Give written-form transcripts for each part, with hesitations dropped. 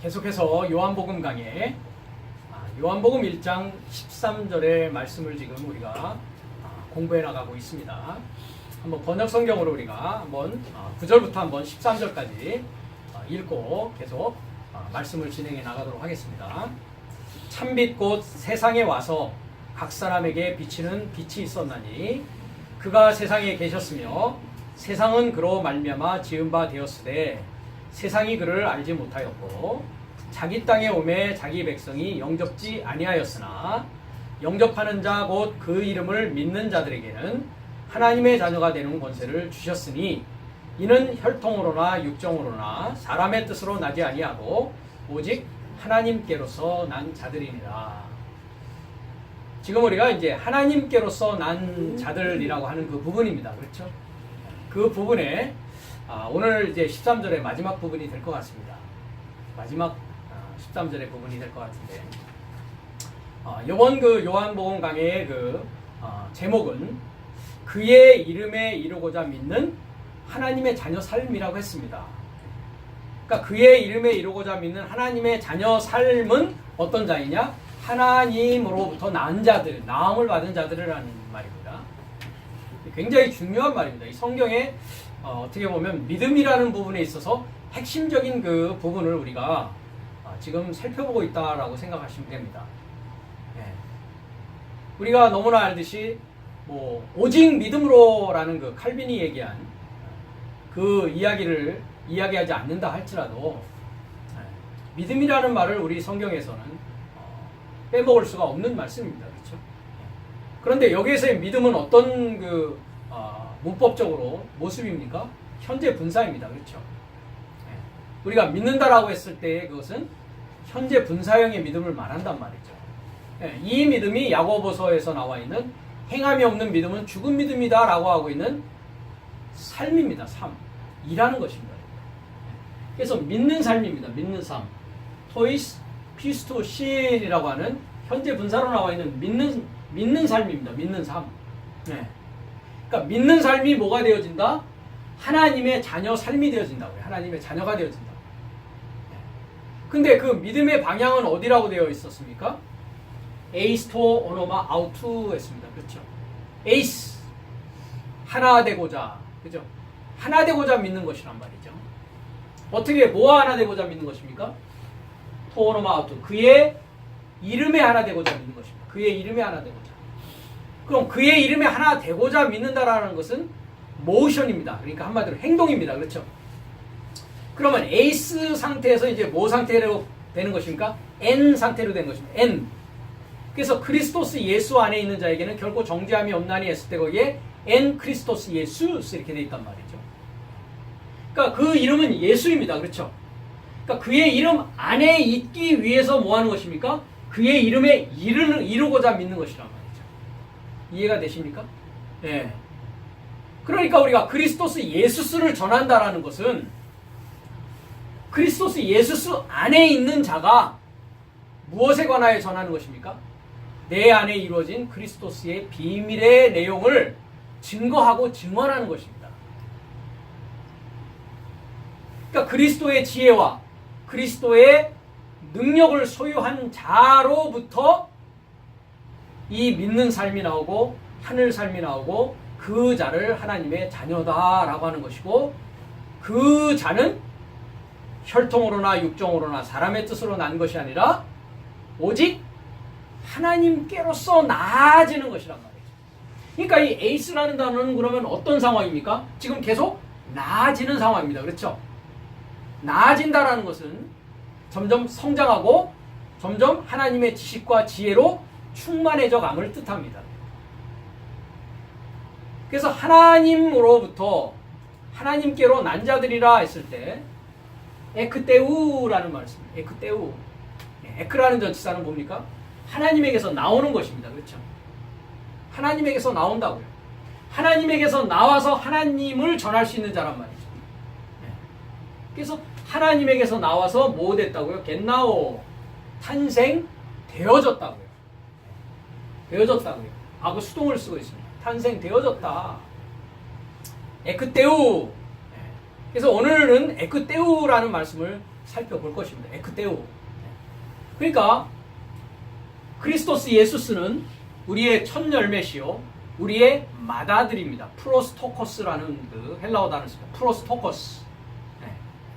계속해서 요한복음 강의 요한복음 1장 13절의 말씀을 지금 우리가 공부해 나가고 있습니다. 한번 번역 성경으로 우리가 한번 9절부터 한번 13절까지 읽고 계속 말씀을 진행해 나가도록 하겠습니다. 참빛 곧 세상에 와서 각 사람에게 비치는 빛이 있었나니 그가 세상에 계셨으며 세상은 그로 말미암아 지은 바 되었으되 세상이 그를 알지 못하였고 자기 땅에 오매 자기 백성이 영접지 아니하였으나 영접하는 자 곧 그 이름을 믿는 자들에게는 하나님의 자녀가 되는 권세를 주셨으니 이는 혈통으로나 육정으로나 사람의 뜻으로 나지 아니하고 오직 하나님께로서 난 자들이니라. 지금 우리가 이제 하나님께로서 난 자들이라고 하는 그 부분입니다. 그렇죠? 그 부분에 오늘 이제 13절의 마지막 부분이 될 것 같습니다. 마지막 13절의 부분이 될 것 같은데, 이번 그 요한복음 강의의 제목은 그의 이름에 이루고자 믿는 하나님의 자녀 삶이라고 했습니다. 그러니까 그의 이름에 이루고자 믿는 하나님의 자녀 삶은 어떤 자이냐? 하나님으로부터 낳은 자들, 낳음을 받은 자들이라는 말입니다. 굉장히 중요한 말입니다. 이 성경에 어떻게 보면 믿음이라는 부분에 있어서 핵심적인 그 부분을 우리가 지금 살펴보고 있다라고 생각하시면 됩니다. 우리가 너무나 알듯이 오직 믿음으로라는 그 칼빈이 얘기한 그 이야기를 이야기하지 않는다 할지라도 믿음이라는 말을 우리 성경에서는 빼먹을 수가 없는 말씀입니다. 그렇죠? 그런데 여기에서의 믿음은 어떤 문법적으로 모습입니까? 현재 분사입니다. 그렇죠? 우리가 믿는다라고 했을 때 그것은 현재 분사형의 믿음을 말한단 말이죠. 이 믿음이 야고보서에서 나와 있는 행함이 없는 믿음은 죽은 믿음이다 라고 하고 있는 삶입니다. 삶이라는 것입니다. 그래서 믿는 삶입니다. 믿는 삶. 토이스 피스토 신이라고 하는 현재 분사로 나와 있는 믿는 삶입니다. 믿는 삶. 그러니까 믿는 삶이 뭐가 되어진다? 하나님의 자녀 삶이 되어진다고요. 하나님의 자녀가 되어진다. 근데 그 믿음의 방향은 어디라고 되어 있었습니까? 에이스토 오노마 아우투 했습니다. 그렇죠? 에이스 하나 되고자, 그죠? 하나 되고자 믿는 것이란 말이죠. 어떻게 뭐와 하나 되고자 믿는 것입니까? 토오노마 아우투 그의 이름에 하나 되고자 믿는 것입니다. 그의 이름에 하나 되고자. 그럼 그의 이름에 하나 되고자 믿는다라는 것은 모션입니다. 그러니까 한마디로 행동입니다. 그렇죠? 그러면 에이스 상태에서 이제 뭐 상태로 되는 것입니까? N 상태로 되는 것입니다. N. 그래서 크리스토스 예수 안에 있는 자에게는 결코 정죄함이 없나니 했을 때 거기에 N 크리스토스 예수 이렇게 돼 있단 말이죠. 그러니까 그 이름은 예수입니다. 그렇죠? 그러니까 그의 이름 안에 있기 위해서 뭐 하는 것입니까? 그의 이름에 이루고자 믿는 것이란 말이죠. 이해가 되십니까? 예. 그러니까 우리가 크리스토스 예수스를 전한다라는 것은 크리스토스 예수스 안에 있는 자가 무엇에 관하여 전하는 것입니까? 내 안에 이루어진 그리스도스의 비밀의 내용을 증거하고 증언하는 것입니다. 그러니까 그리스도의 지혜와 그리스도의 능력을 소유한 자로부터 이 믿는 삶이 나오고 하늘 삶이 나오고 그 자를 하나님의 자녀다라고 하는 것이고 그 자는 혈통으로나 육정으로나 사람의 뜻으로 난 것이 아니라 오직 하나님께로서 나아지는 것이란 말이죠. 그러니까 이 에이스라는 단어는 그러면 어떤 상황입니까? 지금 계속 나아지는 상황입니다. 그렇죠? 나아진다라는 것은 점점 성장하고 점점 하나님의 지식과 지혜로 충만해져 감을 뜻합니다. 그래서 하나님으로부터 하나님께로 난 자들이라 했을 때 에크테우라는 말씀입니다. 에크테우. 에크라는 전치사는 뭡니까? 하나님에게서 나오는 것입니다. 그렇죠? 하나님에게서 나온다고요. 하나님에게서 나와서 하나님을 전할 수 있는 자란 말이죠. 그래서 하나님에게서 나와서 뭐 됐다고요? 겟나오. 탄생되어졌다고요. 되어졌다고요. 그 수동을 쓰고 있습니다. 탄생되어졌다. 에크테우. 그래서 오늘은 에크테우라는 말씀을 살펴볼 것입니다. 에크테오. 그러니까 크리스토스 예수스는 우리의 첫 열매시요 우리의 맏아들입니다. 프로스토코스라는 그 헬라어 단어입니다. 프로스토코스.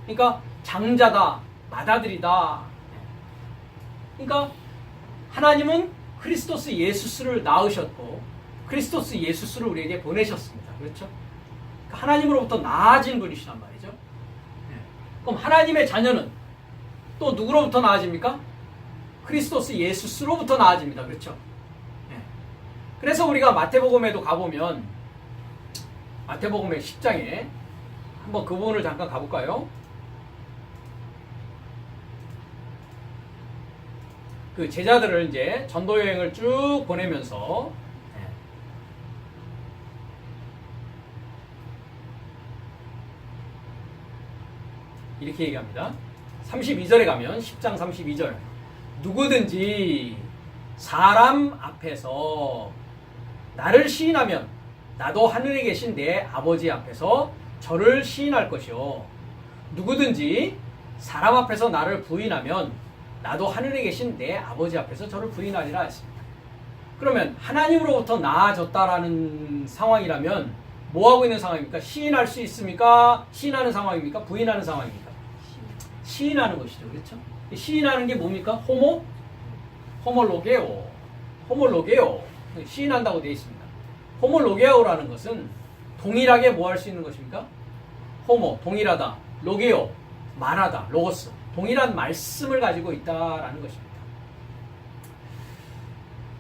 그러니까 장자다, 맏아들이다. 그러니까 하나님은 크리스토스 예수스를 낳으셨고 크리스토스 예수스를 우리에게 보내셨습니다. 그렇죠? 그러니까 하나님으로부터 나아진 분이시란 말이죠. 그럼 하나님의 자녀는 또 누구로부터 나아집니까? 크리스토스 예수스로부터 나아집니다. 그렇죠? 그래서 우리가 마태복음에도 가보면 마태복음의 10장에 한번 그 부분을 잠깐 가볼까요? 그 제자들을 이제 전도 여행을 쭉 보내면서 이렇게 얘기합니다. 32절에 가면 10장 32절 누구든지 사람 앞에서 나를 시인하면 나도 하늘에 계신 내 아버지 앞에서 저를 시인할 것이요 누구든지 사람 앞에서 나를 부인하면 나도 하늘에 계신 내 아버지 앞에서 저를 부인하리라 했습니다. 그러면 하나님으로부터 나아졌다라는 상황이라면 뭐하고 있는 상황입니까? 시인할 수 있습니까? 시인하는 상황입니까? 부인하는 상황입니까? 시인하는 것이죠. 그렇죠? 시인하는 게 뭡니까? 호모로게오. 시인한다고 되어 있습니다. 호모로게오라는 것은 동일하게 뭐 할 수 있는 것입니까? 동일하다. 로게오, 말하다. 로고스. 동일한 말씀을 가지고 있다라는 것입니다.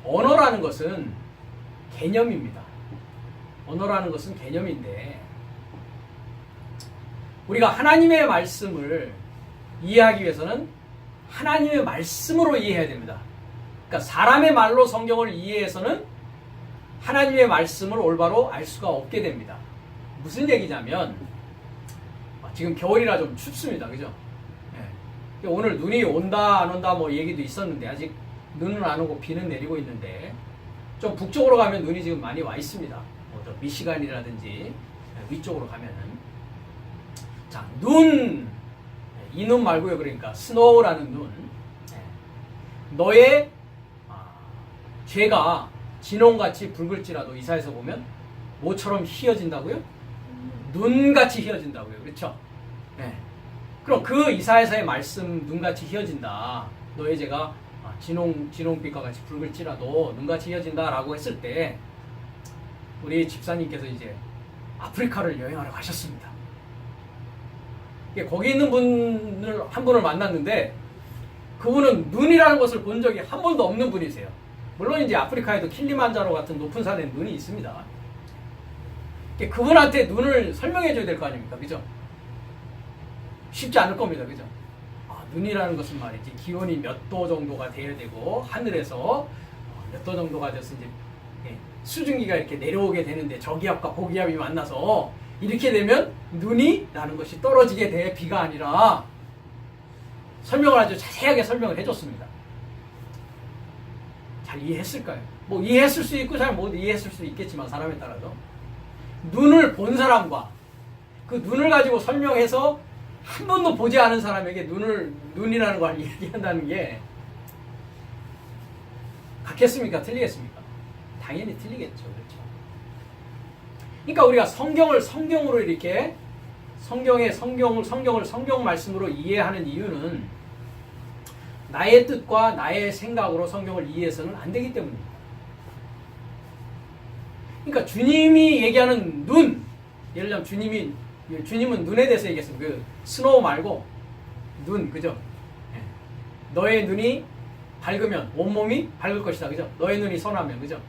언어라는 것은 개념입니다. 언어라는 것은 개념인데 우리가 하나님의 말씀을 이해하기 위해서는 하나님의 말씀으로 이해해야 됩니다. 그러니까 사람의 말로 성경을 이해해서는 하나님의 말씀을 올바로 알 수가 없게 됩니다. 무슨 얘기냐면 지금 겨울이라 좀 춥습니다. 그죠? 네. 오늘 눈이 온다 안 온다 뭐 얘기도 있었는데 아직 눈은 안 오고 비는 내리고 있는데 좀 북쪽으로 가면 눈이 지금 많이 와 있습니다. 뭐 미시간이라든지 위쪽으로 가면은 자, 이 눈 말고요. 그러니까 스노우라는 눈. 너의 죄가 진홍같이 붉을지라도 이사에서 보면 뭐처럼 희어진다고요? 눈같이 희어진다고요. 그렇죠? 네. 그럼 그 이사에서의 말씀 눈같이 희어진다. 너의 죄가 진홍빛과 같이 붉을지라도 눈같이 희어진다라고 했을 때 우리 집사님께서 이제 아프리카를 여행하러 가셨습니다. 거기 있는 한 분을 만났는데 그분은 눈이라는 것을 본 적이 한 번도 없는 분이세요. 물론 이제 아프리카에도 킬리만자로 같은 높은 산에 눈이 있습니다. 그분한테 눈을 설명해 줘야 될 거 아닙니까? 그죠? 쉽지 않을 겁니다. 그죠? 눈이라는 것은 말이지 기온이 몇 도 정도가 돼야 되고 하늘에서 몇 도 정도가 돼서 이제 수증기가 이렇게 내려오게 되는데 저기압과 고기압이 만나서 이렇게 되면 눈이 라는 것이 떨어지게 돼 비가 아니라 설명을 아주 자세하게 설명을 해줬습니다. 잘 이해했을까요? 뭐 이해했을 수 있고 잘 못 이해했을 수 있겠지만 사람에 따라서 눈을 본 사람과 그 눈을 가지고 설명해서 한 번도 보지 않은 사람에게 눈이라는 걸 얘기한다는 게 같겠습니까? 틀리겠습니까? 당연히 틀리겠죠. 그렇죠? 그러니까 우리가 성경으로 이렇게 성경을 성경 말씀으로 이해하는 이유는 나의 뜻과 나의 생각으로 성경을 이해해서는 안 되기 때문입니다. 그러니까 주님이 얘기하는 눈, 예를 들면 주님은 눈에 대해서 얘기했습니다. 그 스노우 말고 눈, 그죠? 너의 눈이 밝으면 온몸이 밝을 것이다, 그죠? 너의 눈이 선하면, 그죠?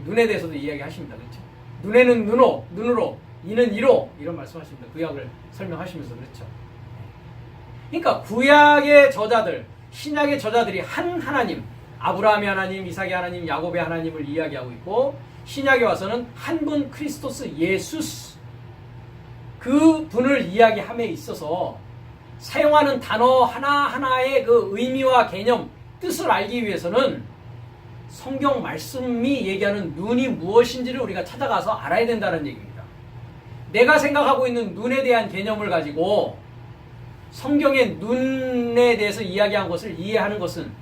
눈에 대해서도 이야기하십니다, 그렇죠? 눈에는 눈으로, 이는 이로 이런 말씀하십니다. 구약을 설명하시면서 그렇죠. 그러니까 구약의 저자들, 신약의 저자들이 한 하나님, 아브라함의 하나님, 이삭의 하나님, 야곱의 하나님을 이야기하고 있고 신약에 와서는 한 분 크리스토스 예수스 그 분을 이야기함에 있어서 사용하는 단어 하나하나의 그 의미와 개념, 뜻을 알기 위해서는 성경 말씀이 얘기하는 눈이 무엇인지를 우리가 찾아가서 알아야 된다는 얘기입니다. 내가 생각하고 있는 눈에 대한 개념을 가지고 성경의 눈에 대해서 이야기한 것을 이해하는 것은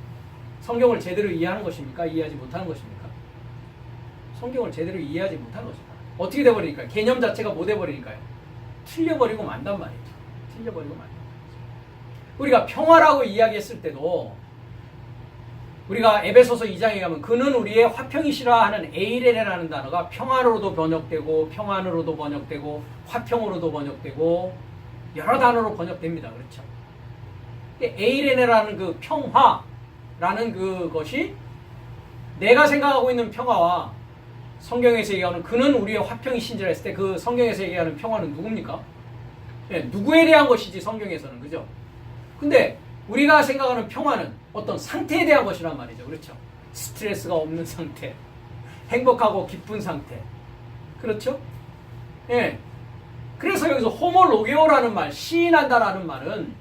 성경을 제대로 이해하는 것입니까? 이해하지 못하는 것입니까? 성경을 제대로 이해하지 못하는 것입니다. 어떻게 돼버리니까요? 개념 자체가 못 돼버리니까요. 틀려버리고 만단 말이죠. 틀려버리고 만단 말이죠. 우리가 평화라고 이야기했을 때도 우리가 에베소서 2장에 가면 그는 우리의 화평이시라 하는 에이레라는 단어가 평안으로도 번역되고 평안으로도 번역되고 화평으로도 번역되고 여러 단어로 번역됩니다. 그렇죠? 에이레네라는 그 평화라는 그것이 내가 생각하고 있는 평화와 성경에서 얘기하는 그는 우리의 화평이신지라 했을 때 그 성경에서 얘기하는 평화는 누굽니까? 네, 누구에 대한 것이지 성경에서는. 그죠? 근데 우리가 생각하는 평화는 어떤 상태에 대한 것이란 말이죠. 그렇죠? 스트레스가 없는 상태, 행복하고 기쁜 상태. 그렇죠? 예. 네. 그래서 여기서 호모로게오라는 말, 시인한다라는 말은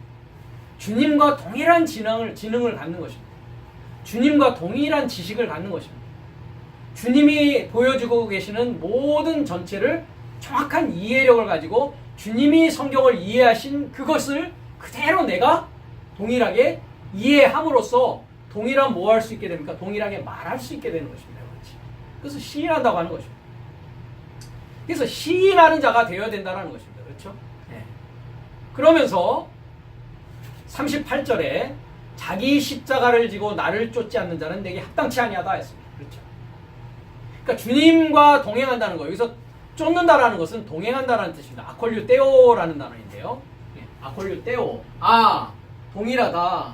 주님과 동일한 지능을 갖는 것입니다. 주님과 동일한 지식을 갖는 것입니다. 주님이 보여주고 계시는 모든 전체를 정확한 이해력을 가지고 주님이 성경을 이해하신 그것을 그대로 내가 동일하게 이해함으로써 동일한 뭐 할 수 있게 됩니까? 동일하게 말할 수 있게 되는 것입니다. 그렇지? 그래서 시인한다고 하는 것입니다. 그래서 시인하는 자가 되어야 된다는 것입니다. 그렇죠? 네. 그러면서 38절에 자기 십자가를 지고 나를 쫓지 않는 자는 내게 합당치 아니하다 했습니다. 그렇죠? 그러니까 주님과 동행한다는 거, 여기서 쫓는다라는 것은 동행한다라는 뜻입니다. 아콜류 떼오라는 단어인데요. 네. 아콜류 떼오. 동일하다.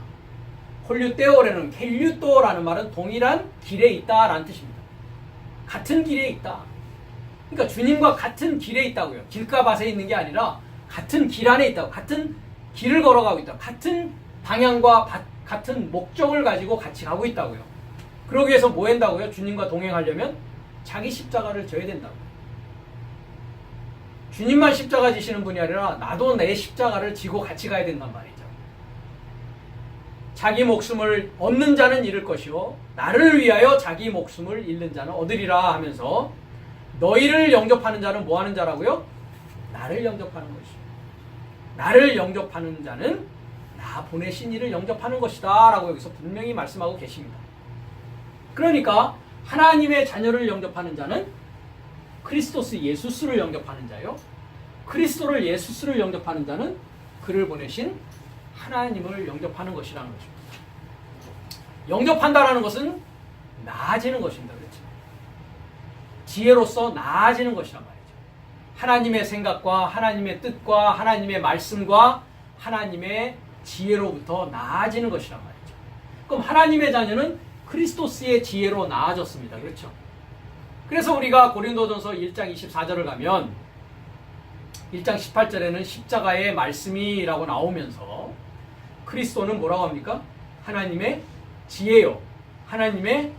콜류 떼오라는 켈류또라는 말은 동일한 길에 있다라는 뜻입니다. 같은 길에 있다. 그러니까 주님과 같은 길에 있다고요. 길가밭에 있는 게 아니라 같은 길 안에 있다고. 같은 길을 걸어가고 있다. 같은 방향과 같은 목적을 가지고 같이 가고 있다고요. 그러기 위해서 뭐 한다고요? 주님과 동행하려면 자기 십자가를 져야 된다고요. 주님만 십자가 지시는 분이 아니라 나도 내 십자가를 지고 같이 가야 된단 말이죠. 자기 목숨을 얻는 자는 잃을 것이요 나를 위하여 자기 목숨을 잃는 자는 얻으리라 하면서 너희를 영접하는 자는 뭐 하는 자라고요? 나를 영접하는 것이요. 나를 영접하는 자는 나 보내신 이를 영접하는 것이다 라고 여기서 분명히 말씀하고 계십니다. 그러니까 하나님의 자녀를 영접하는 자는 크리스토스 예수스를 영접하는 자요. 크리스토를 예수스를 영접하는 자는 그를 보내신 하나님을 영접하는 것이라는 것입니다. 영접한다라는 것은 나아지는 것입니다. 그렇죠? 지혜로서 나아지는 것이란 말이죠. 하나님의 생각과 하나님의 뜻과 하나님의 말씀과 하나님의 지혜로부터 나아지는 것이란 말이죠. 그럼 하나님의 자녀는 크리스토스의 지혜로 나아졌습니다. 그렇죠? 그래서 우리가 고린도전서 1장 24절을 가면 1장 18절에는 십자가의 말씀이라고 나오면서 그리스도는 뭐라고 합니까? 하나님의 지혜요. 하나님의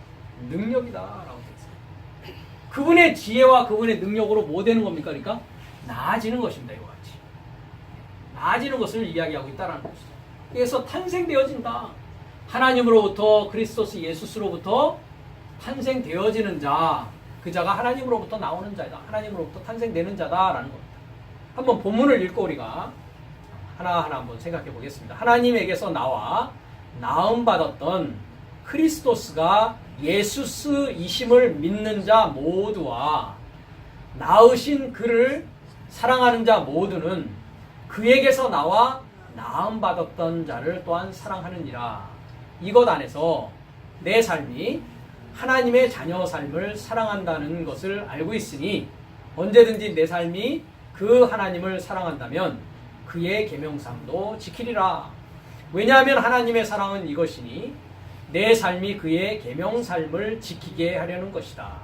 능력이다 라고 했어요. 그분의 지혜와 그분의 능력으로 뭐 되는 겁니까? 그러니까 나아지는 것입니다. 이와 같이. 나아지는 것을 이야기하고 있다는 것이죠. 그래서 탄생되어진다. 하나님으로부터 크리스토스 예수스로부터 탄생되어지는 자, 그 자가 하나님으로부터 나오는 자이다. 하나님으로부터 탄생되는 자다라는 겁니다. 한번 본문을 읽고 우리가 하나하나 한번 생각해 보겠습니다. 하나님에게서 나와 나음받았던 크리스토스가 예수스이심을 믿는 자 모두와 낳으신 그를 사랑하는 자 모두는 그에게서 나와 나음받았던 자를 또한 사랑하느니라. 이것 안에서 내 삶이 하나님의 자녀 삶을 사랑한다는 것을 알고 있으니 언제든지 내 삶이 그 하나님을 사랑한다면 그의 계명삼도 지키리라. 왜냐하면 하나님의 사랑은 이것이니 내 삶이 그의 계명삶을 지키게 하려는 것이다.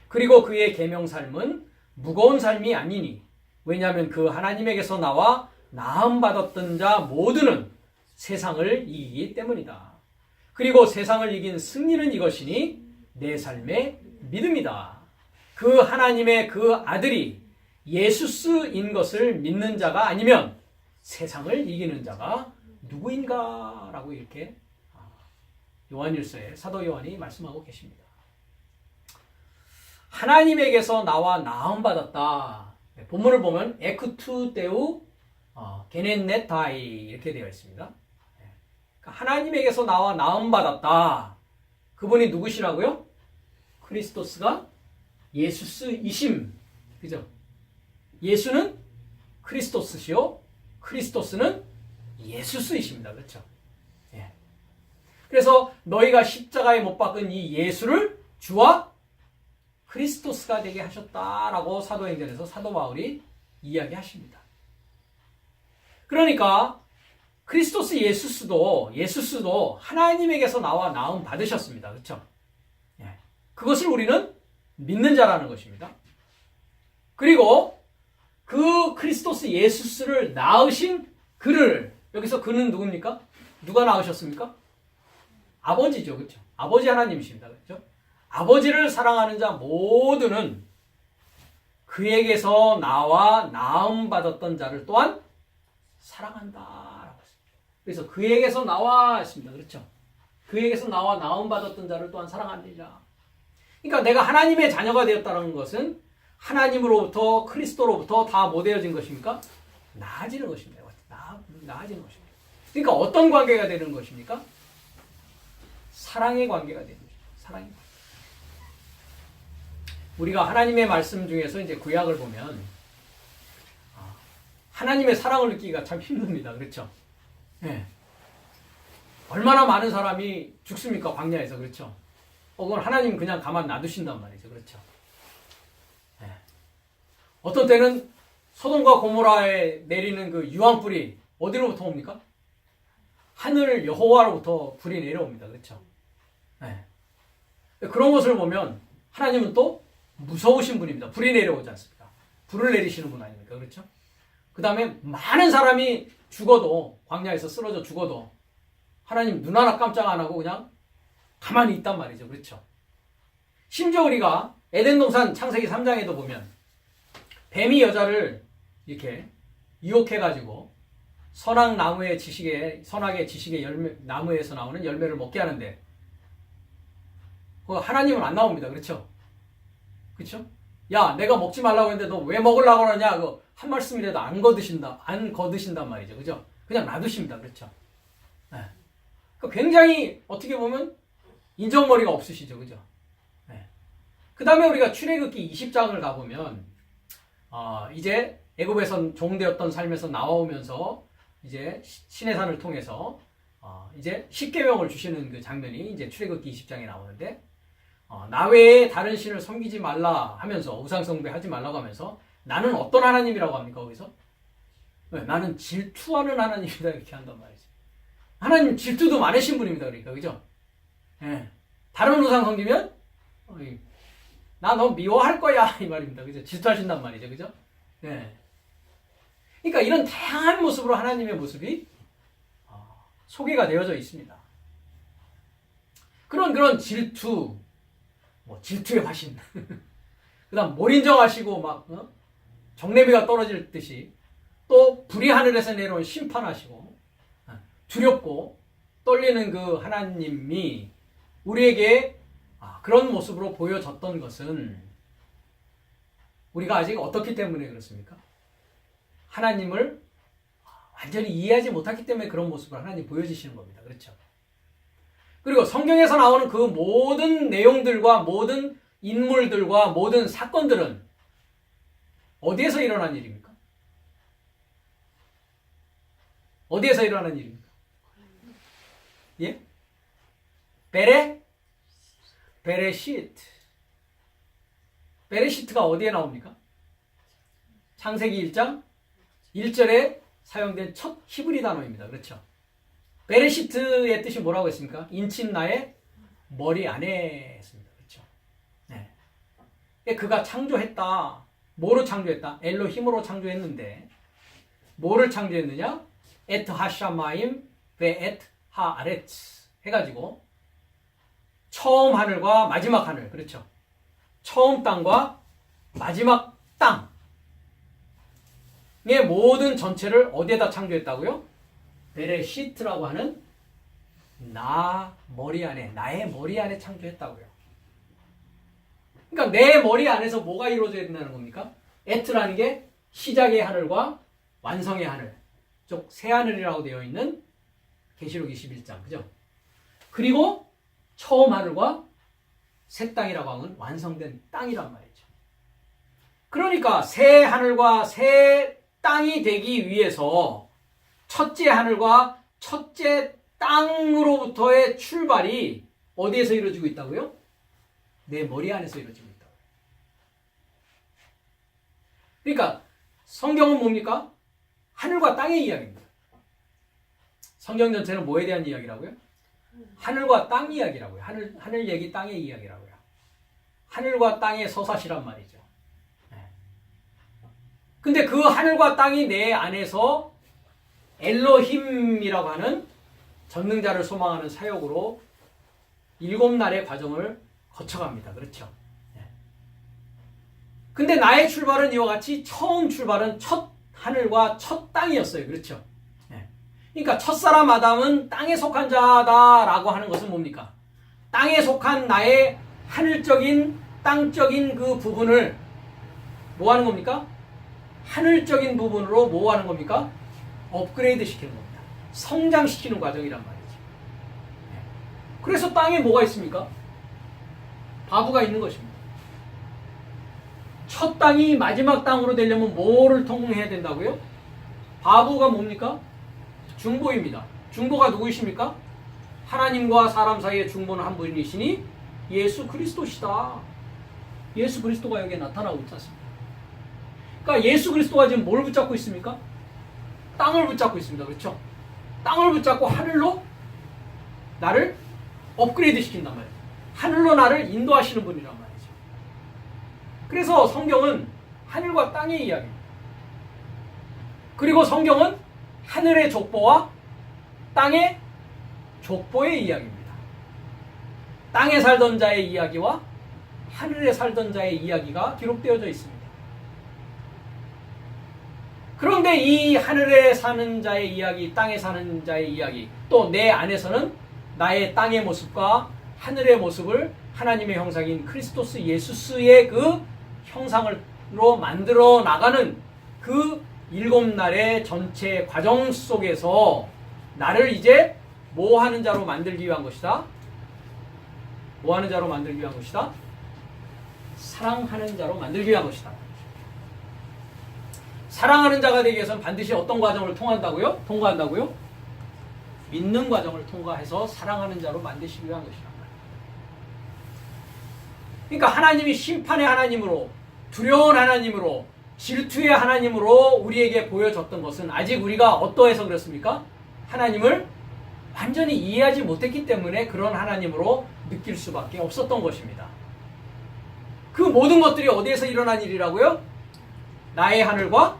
그리고 그의 계명삶은 무거운 삶이 아니니 왜냐하면 그 하나님에게서 나와 나음받았던 자 모두는 세상을 이기기 때문이다. 그리고 세상을 이긴 승리는 이것이니 내 삶의 믿음이다. 그 하나님의 그 아들이 예수스인 것을 믿는 자가 아니면 세상을 이기는 자가 누구인가? 라고 이렇게 요한일서에 사도 요한이 말씀하고 계십니다. 하나님에게서 나와 나음받았다. 본문을 보면 에크투데우 게넷네타이 이렇게 되어 있습니다. 그러니까 하나님에게서 나와 나음받았다. 그분이 누구시라고요? 크리스토스가 예수스이심. 그죠? 예수는 크리스토스시요. 크리스토스는 예수스이십니다. 그렇죠? 예. 그래서 너희가 십자가에 못 박은 이 예수를 주와 크리스토스가 되게 하셨다라고 사도행전에서 사도 바울이 이야기하십니다. 그러니까 크리스토스 예수스도 하나님에게서 나와 나음 받으셨습니다. 그렇죠? 예. 그것을 우리는 믿는 자라는 것입니다. 그리고 그 크리스토스 예수스를 낳으신 그를, 여기서 그는 누굽니까? 누가 낳으셨습니까? 아버지죠. 그렇죠? 아버지 하나님이십니다. 그렇죠? 아버지를 사랑하는 자 모두는 그에게서 나와 나음 받았던 자를 또한 사랑한다라고 했습니다. 그래서 그에게서 나와 했습니다. 그렇죠? 그에게서 나와 나음 받았던 자를 또한 사랑하느니라. 그러니까 내가 하나님의 자녀가 되었다는 것은 하나님으로부터 그리스도로부터 다 뭐 되어진 것입니까? 나아지는 것입니다. 나아지는 것입니다. 그러니까 어떤 관계가 되는 것입니까? 사랑의 관계가 되는 것입니다. 사랑의 관계. 우리가 하나님의 말씀 중에서 이제 구약을 보면 하나님의 사랑을 느끼기가 참 힘듭니다. 그렇죠? 네. 얼마나 많은 사람이 죽습니까? 광야에서. 그렇죠? 그건 하나님 그냥 가만 놔두신단 말이죠. 그렇죠? 네. 어떤 때는 소돔과 고모라에 내리는 그 유황불이 어디로부터 옵니까? 하늘 여호와로부터 불이 내려옵니다. 그렇죠? 네. 그런 것을 보면 하나님은 또 무서우신 분입니다. 불이 내려오지 않습니까? 불을 내리시는 분 아닙니까? 그렇죠? 그 다음에 많은 사람이 죽어도, 광야에서 쓰러져 죽어도 하나님 눈 하나 깜짝 안 하고 그냥 가만히 있단 말이죠. 그렇죠? 심지어 우리가 에덴 동산 창세기 3장에도 보면 뱀이 여자를 이렇게 유혹해가지고 선악의 지식의 열매, 나무에서 나오는 열매를 먹게 하는데 하나님은 안 나옵니다. 그렇죠? 그렇죠? 야, 내가 먹지 말라고 했는데 너 왜 먹으려고 그러냐? 그 한 말씀이라도 안 거드신단 말이죠. 그죠? 그냥 놔두십니다. 그렇죠? 네. 굉장히 어떻게 보면 인정머리가 없으시죠. 그죠? 네. 그 다음에 우리가 출애굽기 20장을 가보면 이제 애굽에서 종되었던 삶에서 나오면서 이제 시내산을 통해서 이제 십계명을 주시는 그 장면이 이제 출애굽기 20장에 나오는데 나 외에 다른 신을 섬기지 말라 하면서 우상숭배 하지 말라고 하면서 나는 어떤 하나님이라고 합니까? 거기서? 네, 나는 질투하는 하나님이다 이렇게 한단 말이죠. 하나님 질투도 많으신 분입니다. 그러니까 그죠? 네. 다른 우상 섬기면 나 너 미워할 거야 이 말입니다. 그죠? 질투하신단 말이죠. 그죠? 네. 그러니까 이런 다양한 모습으로 하나님의 모습이 소개가 되어져 있습니다. 그런 질투, 질투의 화신, 그 다음 몰인정하시고 막 정내미가 떨어질 듯이 또 불이 하늘에서 내려온 심판하시고 두렵고 떨리는 그 하나님이 우리에게 그런 모습으로 보여졌던 것은 우리가 아직 어떻기 때문에 그렇습니까? 하나님을 완전히 이해하지 못하기 때문에 그런 모습을 하나님 보여주시는 겁니다. 그렇죠? 그리고 성경에서 나오는 그 모든 내용들과 모든 인물들과 모든 사건들은 어디에서 일어난 일입니까? 어디에서 일어난 일입니까? 예? 베레시트. 베레시트가 어디에 나옵니까? 창세기 1장 1절에 사용된 첫 히브리 단어입니다. 그렇죠? 베레시트의 뜻이 뭐라고 했습니까? 인친 나의 머리 안에 했습니다. 그렇죠? 네. 그가 창조했다. 뭐로 창조했다? 엘로힘으로 창조했는데 뭐를 창조했느냐? 에트 하샤마임 베에트 하아레츠 해가지고 처음 하늘과 마지막 하늘. 그렇죠? 처음 땅과 마지막 땅의 모든 전체를 어디에다 창조했다고요? 베레시트라고 하는 나의 머리 안에 창조했다고요. 그러니까 내 머리 안에서 뭐가 이루어져야 된다는 겁니까? 에트라는 게 시작의 하늘과 완성의 하늘, 쪽 새하늘이라고 되어 있는 계시록 21장. 그죠? 그리고 처음 하늘과 새 땅이라고 하면 완성된 땅이란 말이죠. 그러니까 새 하늘과 새 땅이 되기 위해서 첫째 하늘과 첫째 땅으로부터의 출발이 어디에서 이루어지고 있다고요? 내 머리 안에서 이루어지고 있다고요. 그러니까 성경은 뭡니까? 하늘과 땅의 이야기입니다. 성경 전체는 뭐에 대한 이야기라고요? 하늘과 땅 이야기라고요. 하늘 얘기, 땅의 이야기라고요. 하늘과 땅의 서사시란 말이죠. 근데 그 하늘과 땅이 내 안에서 엘로힘이라고 하는 전능자를 소망하는 사역으로 7날의 과정을 거쳐갑니다. 그렇죠? 근데 나의 출발은 이와 같이 처음 출발은 첫 하늘과 첫 땅이었어요. 그렇죠? 그러니까 첫사람 아담은 땅에 속한 자다라고 하는 것은 뭡니까? 땅에 속한 나의 하늘적인 땅적인 그 부분을 뭐 하는 겁니까? 하늘적인 부분으로 뭐 하는 겁니까? 업그레이드 시키는 겁니다. 성장시키는 과정이란 말이죠. 그래서 땅에 뭐가 있습니까? 바브가 있는 것입니다. 첫 땅이 마지막 땅으로 되려면 뭐를 통해야 된다고요? 바브가 뭡니까? 중보입니다. 중보가 누구이십니까? 하나님과 사람 사이의 중보는 한 분이시니 예수 그리스도시다. 예수 그리스도가 여기에 나타나고 있지 않습니까? 그러니까 예수 그리스도가 지금 뭘 붙잡고 있습니까? 땅을 붙잡고 있습니다. 그렇죠? 땅을 붙잡고 하늘로 나를 업그레이드 시킨단 말이에요. 하늘로 나를 인도하시는 분이란 말이죠. 그래서 성경은 하늘과 땅의 이야기입니다. 그리고 성경은 하늘의 족보와 땅의 족보의 이야기입니다. 땅에 살던 자의 이야기와 하늘에 살던 자의 이야기가 기록되어져 있습니다. 그런데 이 하늘에 사는 자의 이야기, 땅에 사는 자의 이야기, 또 내 안에서는 나의 땅의 모습과 하늘의 모습을 하나님의 형상인 크리스토스 예수스의 그 형상으로 만들어 나가는 그 7날의 전체 과정 속에서 나를 이제 뭐 하는 자로 만들기 위한 것이다? 뭐 하는 자로 만들기 위한 것이다? 사랑하는 자로 만들기 위한 것이다. 사랑하는 자가 되기 위해서는 반드시 어떤 과정을 통한다고요? 통과한다고요? 믿는 과정을 통과해서 사랑하는 자로 만드시기 위한 것이란 말이에요. 그러니까 하나님이 심판의 하나님으로, 두려운 하나님으로, 질투의 하나님으로 우리에게 보여줬던 것은 아직 우리가 어떠해서 그렇습니까? 하나님을 완전히 이해하지 못했기 때문에 그런 하나님으로 느낄 수밖에 없었던 것입니다. 그 모든 것들이 어디에서 일어난 일이라고요? 나의 하늘과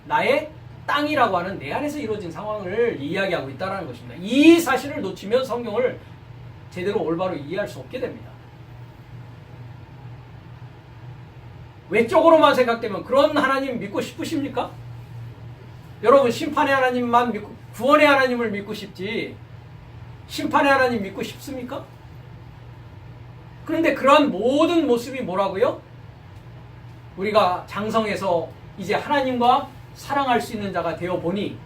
나의 땅이라고 하는 내 안에서 이루어진 상황을 이야기하고 있다는 것입니다. 이 사실을 놓치면 성경을 제대로 올바로 이해할 수 없게 됩니다. 외적으로만 생각되면 그런 하나님 믿고 싶으십니까? 여러분 심판의 하나님만 믿고 구원의 하나님을 믿고 싶지 심판의 하나님 믿고 싶습니까? 그런데 그러한 모든 모습이 뭐라고요? 우리가 장성해서 이제 하나님과 사랑할 수 있는 자가 되어 보니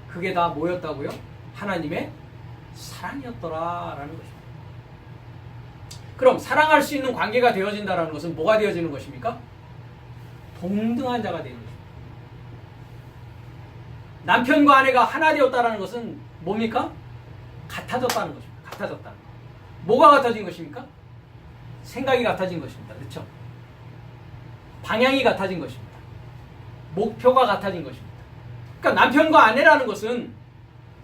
그게 다 뭐였다고요? 하나님의 사랑이었더라라는 것입니다. 그럼 사랑할 수 있는 관계가 되어진다는 것은 뭐가 되어지는 것입니까? 동등한 자가 되는 것입니다. 남편과 아내가 하나 되었다는 것은 뭡니까? 같아졌다는 것입니다. 같아졌다는 것. 뭐가 같아진 것입니까? 생각이 같아진 것입니다. 그렇죠? 방향이 같아진 것입니다. 목표가 같아진 것입니다. 그러니까 남편과 아내라는 것은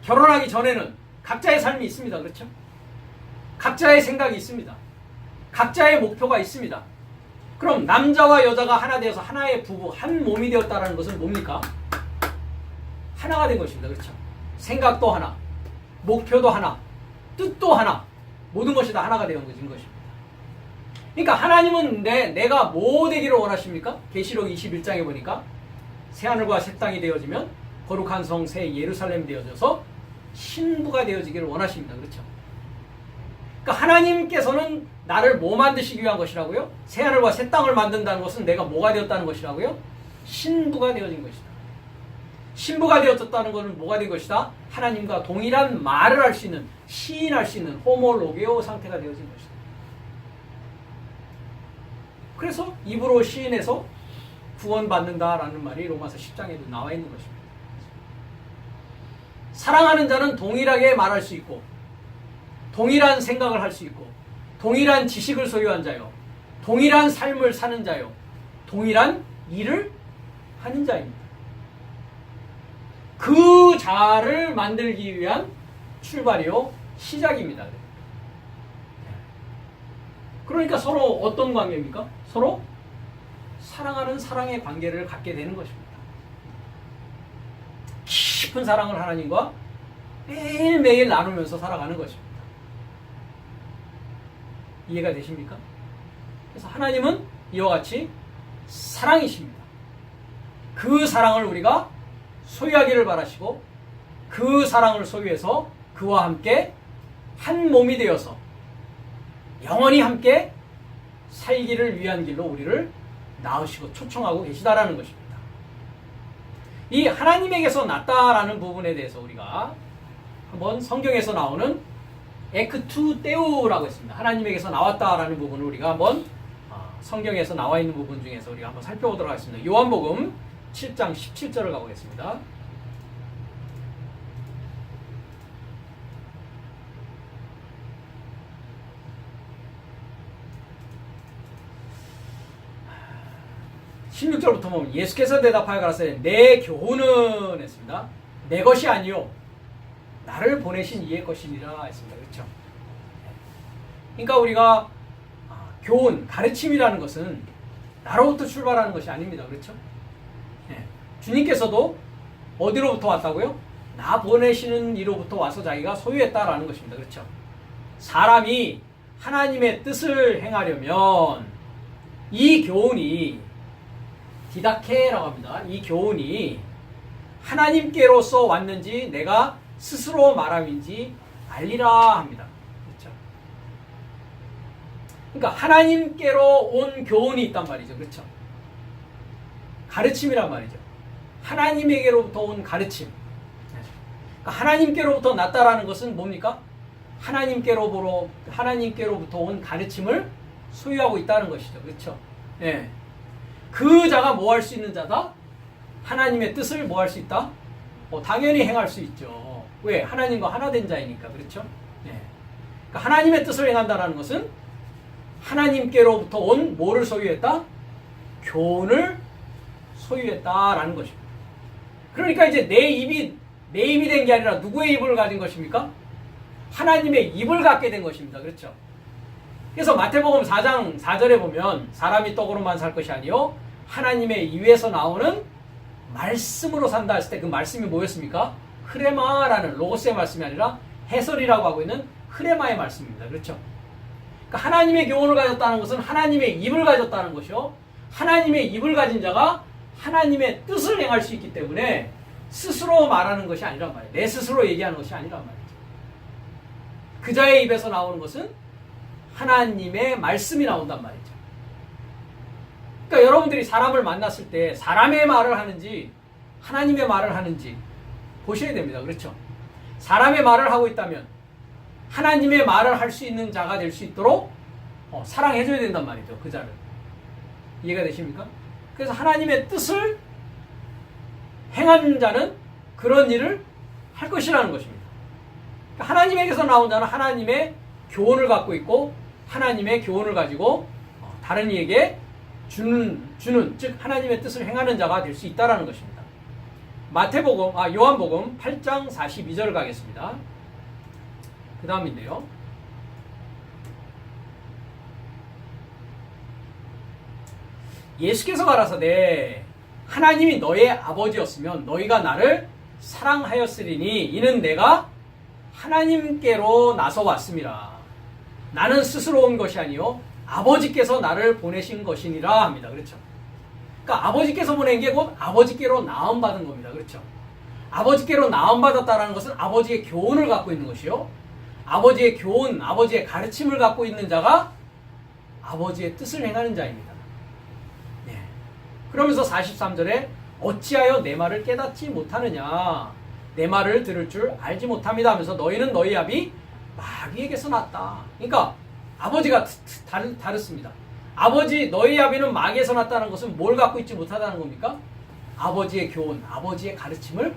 결혼하기 전에는 각자의 삶이 있습니다. 그렇죠? 각자의 생각이 있습니다. 각자의 목표가 있습니다. 그럼 남자와 여자가 하나 되어서 하나의 부부, 한 몸이 되었다는 것은 뭡니까? 하나가 된 것입니다. 그렇죠? 생각도 하나, 목표도 하나, 뜻도 하나, 모든 것이 다 하나가 되어진 것입니다. 그러니까 하나님은 내가 뭐 되기를 원하십니까? 계시록 21장에 보니까 새하늘과 새 땅이 되어지면 거룩한 성 새 예루살렘이 되어져서 신부가 되어지기를 원하십니다. 그렇죠? 그러니까 하나님께서는 나를 뭐 만드시기 위한 것이라고요? 새하늘과 새 땅을 만든다는 것은 내가 뭐가 되었다는 것이라고요? 신부가 되어진 것이다. 신부가 되어졌다는 것은 뭐가 된 것이다? 하나님과 동일한 말을 할 수 있는, 시인할 수 있는 호모로게오 상태가 되어진 것이다. 그래서 입으로 시인해서 구원받는다라는 말이 로마서 10장에도 나와 있는 것입니다. 사랑하는 자는 동일하게 말할 수 있고 동일한 생각을 할 수 있고 동일한 지식을 소유한 자요, 동일한 삶을 사는 자요, 동일한 일을 하는 자입니다. 그 자를 만들기 위한 출발이요, 시작입니다. 그러니까 서로 어떤 관계입니까? 서로 사랑하는 사랑의 관계를 갖게 되는 것입니다. 깊은 사랑을 하나님과 매일매일 나누면서 살아가는 것입니다. 이해가 되십니까? 그래서 하나님은 이와 같이 사랑이십니다. 그 사랑을 우리가 소유하기를 바라시고 그 사랑을 소유해서 그와 함께 한 몸이 되어서 영원히 함께 살기를 위한 길로 우리를 낳으시고 초청하고 계시다라는 것입니다. 이 하나님에게서 났다라는 부분에 대해서 우리가 한번 성경에서 나오는 에크투 테우라고 했습니다. 하나님에게서 나왔다라는 부분을 우리가 한번 성경에서 나와 있는 부분 중에서 우리가 한번 살펴보도록 하겠습니다. 요한복음 7장 17절을 가보겠습니다. (16절부터) 보면 예수께서 대답하여 가라사대 내 교훈은 했습니다. 내 것이 아니요 나를 보내신 이의 것이니라 했습니다. 그렇죠? 그러니까 우리가 교훈, 가르침이라는 것은 나로부터 출발하는 것이 아닙니다. 그렇죠? 주님께서도 어디로부터 왔다고요? 나 보내시는 이로부터 와서 자기가 소유했다라는 것입니다. 그렇죠? 사람이 하나님의 뜻을 행하려면 이 교훈이 디다케라고 합니다. 이 교훈이 하나님께로서 왔는지 내가 스스로 말함인지 알리라 합니다. 그렇죠? 그러니까 하나님께로 온 교훈이 있단 말이죠. 그렇죠? 가르침이란 말이죠. 하나님에게로부터 온 가르침. 그러니까 하나님께로부터 났다라는 것은 뭡니까? 하나님께로부터 온 가르침을 소유하고 있다는 것이죠. 그렇죠? 예. 그 자가 뭐 할 수 있는 자다? 하나님의 뜻을 뭐 할 수 있다? 당연히 행할 수 있죠. 왜? 하나님과 하나 된 자이니까. 그렇죠? 예. 그러니까 하나님의 뜻을 행한다는 것은 하나님께로부터 온 뭐를 소유했다? 교훈을 소유했다라는 것입니다. 그러니까 이제 내 입이 된 게 아니라 누구의 입을 가진 것입니까? 하나님의 입을 갖게 된 것입니다. 그렇죠? 그래서 마태복음 4장 4절에 보면 사람이 떡으로만 살 것이 아니요 하나님의 입에서 나오는 말씀으로 산다 했을 때 그 말씀이 뭐였습니까? 흐레마라는 로고스의 말씀이 아니라 해설이라고 하고 있는 흐레마의 말씀입니다. 그렇죠? 그러니까 하나님의 교훈을 가졌다는 것은 하나님의 입을 가졌다는 것이요. 하나님의 입을 가진 자가 하나님의 뜻을 행할 수 있기 때문에 스스로 말하는 것이 아니란 말이에요. 내 스스로 얘기하는 것이 아니란 말이죠. 그 자의 입에서 나오는 것은 하나님의 말씀이 나온단 말이죠. 그러니까 여러분들이 사람을 만났을 때 사람의 말을 하는지 하나님의 말을 하는지 보셔야 됩니다. 그렇죠? 사람의 말을 하고 있다면 하나님의 말을 할 수 있는 자가 될 수 있도록 사랑해줘야 된단 말이죠. 그 자를. 이해가 되십니까? 그래서 하나님의 뜻을 행한 자는 그런 일을 할 것이라는 것입니다. 그러니까 하나님에게서 나온 자는 하나님의 교훈을 갖고 있고 하나님의 교훈을 가지고 다른 이에게 주는 즉 하나님의 뜻을 행하는 자가 될 수 있다는 것입니다. 요한복음 8장 42절 가겠습니다. 그 다음인데요. 예수께서 가라사대 하나님이 너의 아버지였으면 너희가 나를 사랑하였으리니 이는 내가 하나님께로 나서 왔음이라. 나는 스스로 온 것이 아니요 아버지께서 나를 보내신 것이니라 합니다. 그렇죠? 그러니까 아버지께서 보낸 게 곧 아버지께로 나음받은 겁니다. 그렇죠? 아버지께로 나음받았다는 것은 아버지의 교훈을 갖고 있는 것이요. 아버지의 교훈, 아버지의 가르침을 갖고 있는 자가 아버지의 뜻을 행하는 자입니다. 네. 그러면서 43절에 어찌하여 내 말을 깨닫지 못하느냐. 내 말을 들을 줄 알지 못합니다 하면서 너희는 너희 아비 마귀에게서 났다. 그러니까 아버지가 다르습니다. 아버지 너희 아비는 마귀에서 났다는 것은 뭘 갖고 있지 못하다는 겁니까? 아버지의 교훈, 아버지의 가르침을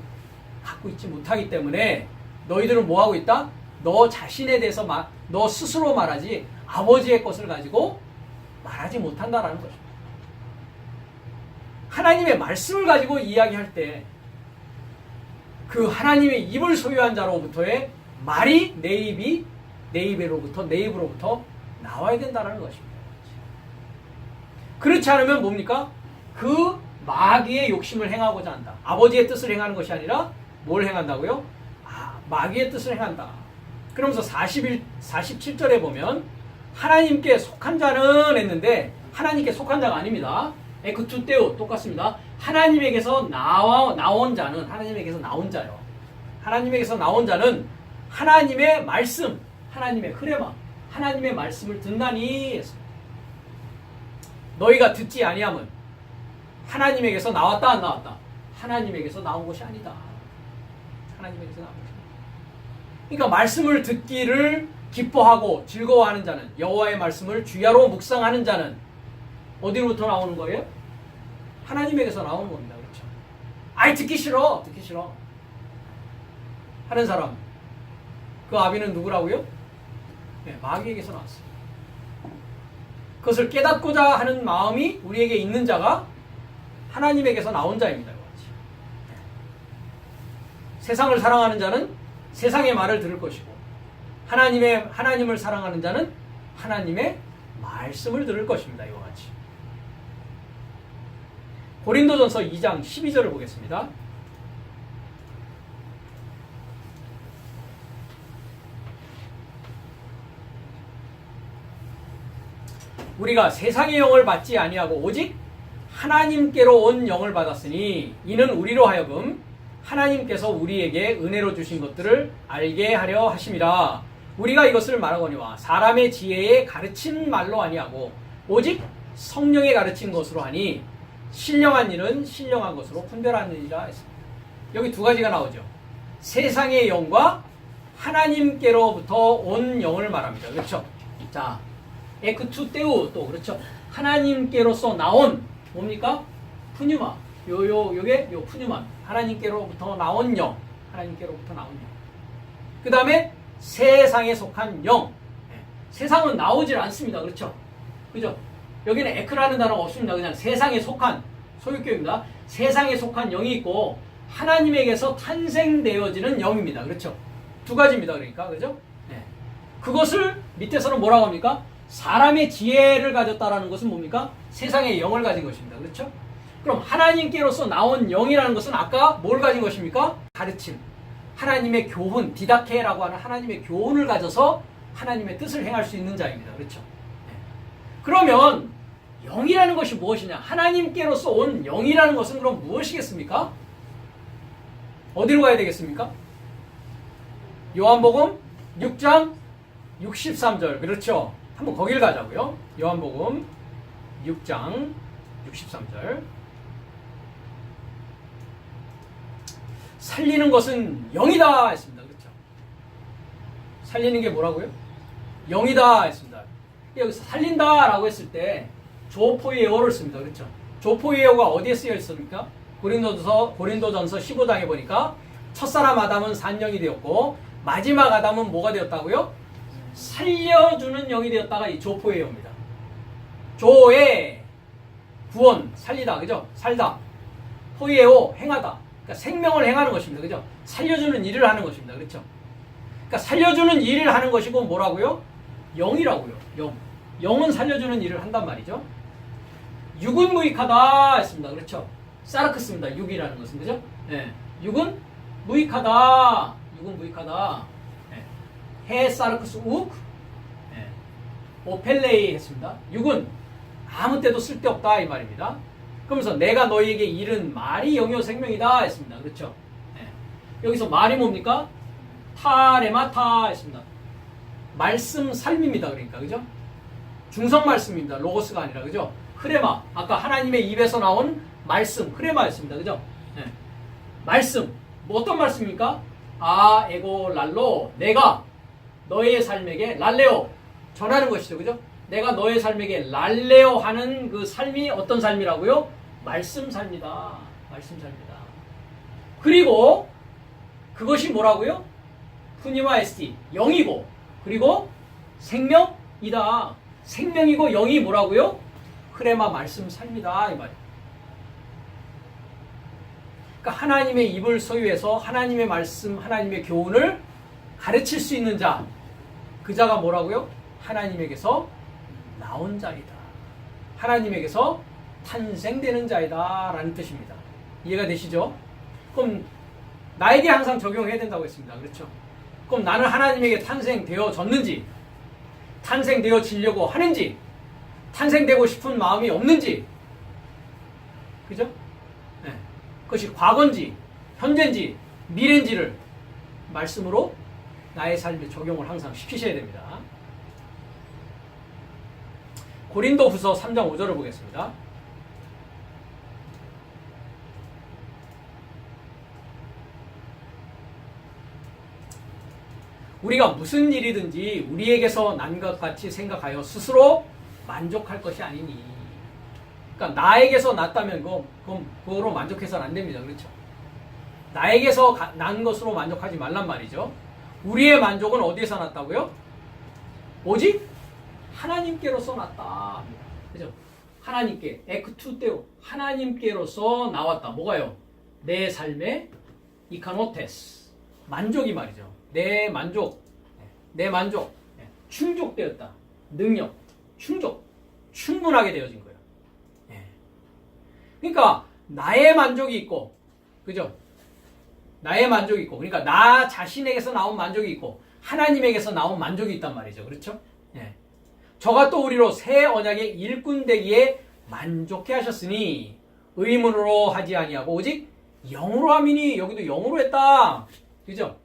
갖고 있지 못하기 때문에 너희들은 뭐 하고 있다? 너 자신에 대해서 너 스스로 말하지 아버지의 것을 가지고 말하지 못한다라는 것입니다. 하나님의 말씀을 가지고 이야기할 때 그 하나님의 입을 소유한 자로부터의 말이 내 입으로부터 나와야 된다는 것입니다. 그렇지 않으면 뭡니까? 그 마귀의 욕심을 행하고자 한다. 아버지의 뜻을 행하는 것이 아니라 뭘 행한다고요? 마귀의 뜻을 행한다. 그러면서 47절에 보면 하나님께 속한 자는 했는데 하나님께 속한 자가 아닙니다. 에크투테오 똑같습니다. 하나님에게서 나온 자는 하나님에게서 나온 자요. 하나님에게서 나온 자는 하나님의 말씀, 하나님의 흐레마, 하나님의 말씀을 듣나니 했습니다. 너희가 듣지 아니함은 하나님에게서 나왔다 안 나왔다? 하나님에게서 나온 것이 아니다. 하나님에게서 나온 것이 아니다. 그러니까 말씀을 듣기를 기뻐하고 즐거워하는 자는 여호와의 말씀을 주야로 묵상하는 자는 어디로부터 나오는 거예요? 하나님에게서 나오는 겁니다. 그렇죠? 아이 듣기 싫어 하는 사람 그 아비는 누구라고요? 네, 마귀에게서 나왔어요. 그것을 깨닫고자 하는 마음이 우리에게 있는 자가 하나님에게서 나온 자입니다. 네. 세상을 사랑하는 자는 세상의 말을 들을 것이고 하나님을 사랑하는 자는 하나님의 말씀을 들을 것입니다. 이와 같이. 고린도전서 2장 12절을 보겠습니다. 우리가 세상의 영을 받지 아니하고 오직 하나님께로 온 영을 받았으니 이는 우리로 하여금 하나님께서 우리에게 은혜로 주신 것들을 알게 하려 하심이라. 우리가 이것을 말하거니와 사람의 지혜에 가르친 말로 아니하고 오직 성령의 가르친 것으로 하니 신령한 일은 신령한 것으로 분별하느니라 했습니다. 여기 두 가지가 나오죠. 세상의 영과 하나님께로부터 온 영을 말합니다. 그렇죠? 자, 에크투테우 또 그렇죠. 하나님께로서 나온 뭡니까? 푸뉴마. 요게 푸뉴마. 하나님께로부터 나온 영. 하나님께로부터 나온 영. 그 다음에 세상에 속한 영. 세상은 나오질 않습니다. 그렇죠? 그죠? 여기는 에크라는 단어가 없습니다. 그냥 세상에 속한 소유격입니다. 세상에 속한 영이 있고 하나님에게서 탄생되어지는 영입니다. 그렇죠? 두 가지입니다. 그러니까 그죠? 네. 그것을 밑에서는 뭐라고 합니까? 사람의 지혜를 가졌다라는 것은 뭡니까? 세상의 영을 가진 것입니다. 그렇죠? 그럼 하나님께로서 나온 영이라는 것은 아까 뭘 가진 것입니까? 가르침. 하나님의 교훈, 디다케라고 하는 하나님의 교훈을 가져서 하나님의 뜻을 행할 수 있는 자입니다. 그렇죠? 네. 그러면 영이라는 것이 무엇이냐? 하나님께로서 온 영이라는 것은 그럼 무엇이겠습니까? 어디로 가야 되겠습니까? 요한복음 6장 63절. 그렇죠? 한번 거기를 가자고요. 요한복음 6장 63절. 살리는 것은 영이다 했습니다. 그렇죠? 살리는 게 뭐라고요? 영이다 했습니다. 여기서 살린다라고 했을 때 조포이에오를 씁니다. 그렇죠? 조포이에오가 어디에 쓰여 있습니까? 고린도전서 15장에 보니까 첫사람 아담은 산영이 되었고 마지막 아담은 뭐가 되었다고요? 살려주는 영이 되었다가 이 조포이에오입니다. 조의 구원, 살리다, 그죠? 살다. 포이에오, 행하다. 그러니까 생명을 행하는 것입니다. 그죠? 살려주는 일을 하는 것입니다. 그렇죠? 그러니까 살려주는 일을 하는 것이고 뭐라고요? 영이라고요. 영. 영은 살려주는 일을 한단 말이죠. 육은 무익하다 했습니다. 그렇죠? 사르크스입니다. 육이라는 것은. 그죠? 네. 육은 무익하다. 육은 무익하다. 네. 해 사르크스 욱. 네. 오펠레이 했습니다. 육은 아무 때도 쓸데없다 이 말입니다. 그러면서 내가 너희에게 이른 말이 영이요 생명이다 했습니다. 그렇죠? 네. 여기서 말이 뭡니까? 타레마타 했습니다. 말씀 삶입니다. 그러니까 그죠? 중성 말씀입니다. 로고스가 아니라 그죠? 흐레마. 아까 하나님의 입에서 나온 말씀, 흐레마였습니다. 그죠? 네. 말씀. 뭐 어떤 말씀입니까? 아, 에고, 랄로, 내가 너의 삶에게 랄레오 전하는 것이죠. 그죠? 내가 너의 삶에게 랄레오 하는 그 삶이 어떤 삶이라고요? 말씀 삶이다. 말씀 삶이다. 그리고 그것이 뭐라고요? 푸니와 에스티, 영이고, 그리고 생명이다. 생명이고 영이 뭐라고요? 흐레마 말씀 삶이다. 이 말이에요. 그러니까 하나님의 입을 소유해서 하나님의 말씀, 하나님의 교훈을 가르칠 수 있는 자, 그 자가 뭐라고요? 하나님에게서 나온 자이다. 하나님에게서 탄생되는 자이다 라는 뜻입니다. 이해가 되시죠? 그럼 나에게 항상 적용해야 된다고 했습니다. 그렇죠? 그럼 나는 하나님에게 탄생되어졌는지, 탄생되어지려고 하는지, 탄생되고 싶은 마음이 없는지, 그죠? 네. 그것이 과거인지, 현재인지, 미래인지를 말씀으로 나의 삶에 적용을 항상 시키셔야 됩니다. 고린도후서 3장 5절을 보겠습니다. 우리가 무슨 일이든지 우리에게서 난 것 같이 생각하여 스스로 만족할 것이 아니니. 그러니까 나에게서 났다면 그거로 만족해서는 안 됩니다. 그렇죠? 나에게서 난 것으로 만족하지 말란 말이죠. 우리의 만족은 어디에서 났다고요? 오직 하나님께로서 났다. 그죠? 하나님께, 에크투테오, 하나님께로서 나왔다. 뭐가요? 내 삶의 이카노테스, 만족이 말이죠. 내 만족, 충족되었다. 능력, 충분하게 되어진 거예요. 그러니까 나의 만족이 있고, 그죠? 나의 만족이 있고, 그러니까 나 자신에게서 나온 만족이 있고 하나님에게서 나온 만족이 있단 말이죠. 그렇죠? 저가 또 우리로 새 언약의 일꾼 되기에 만족해 하셨으니 의문으로 하지 아니하고 오직 영으로 함이니. 여기도 영으로 했다. 그죠?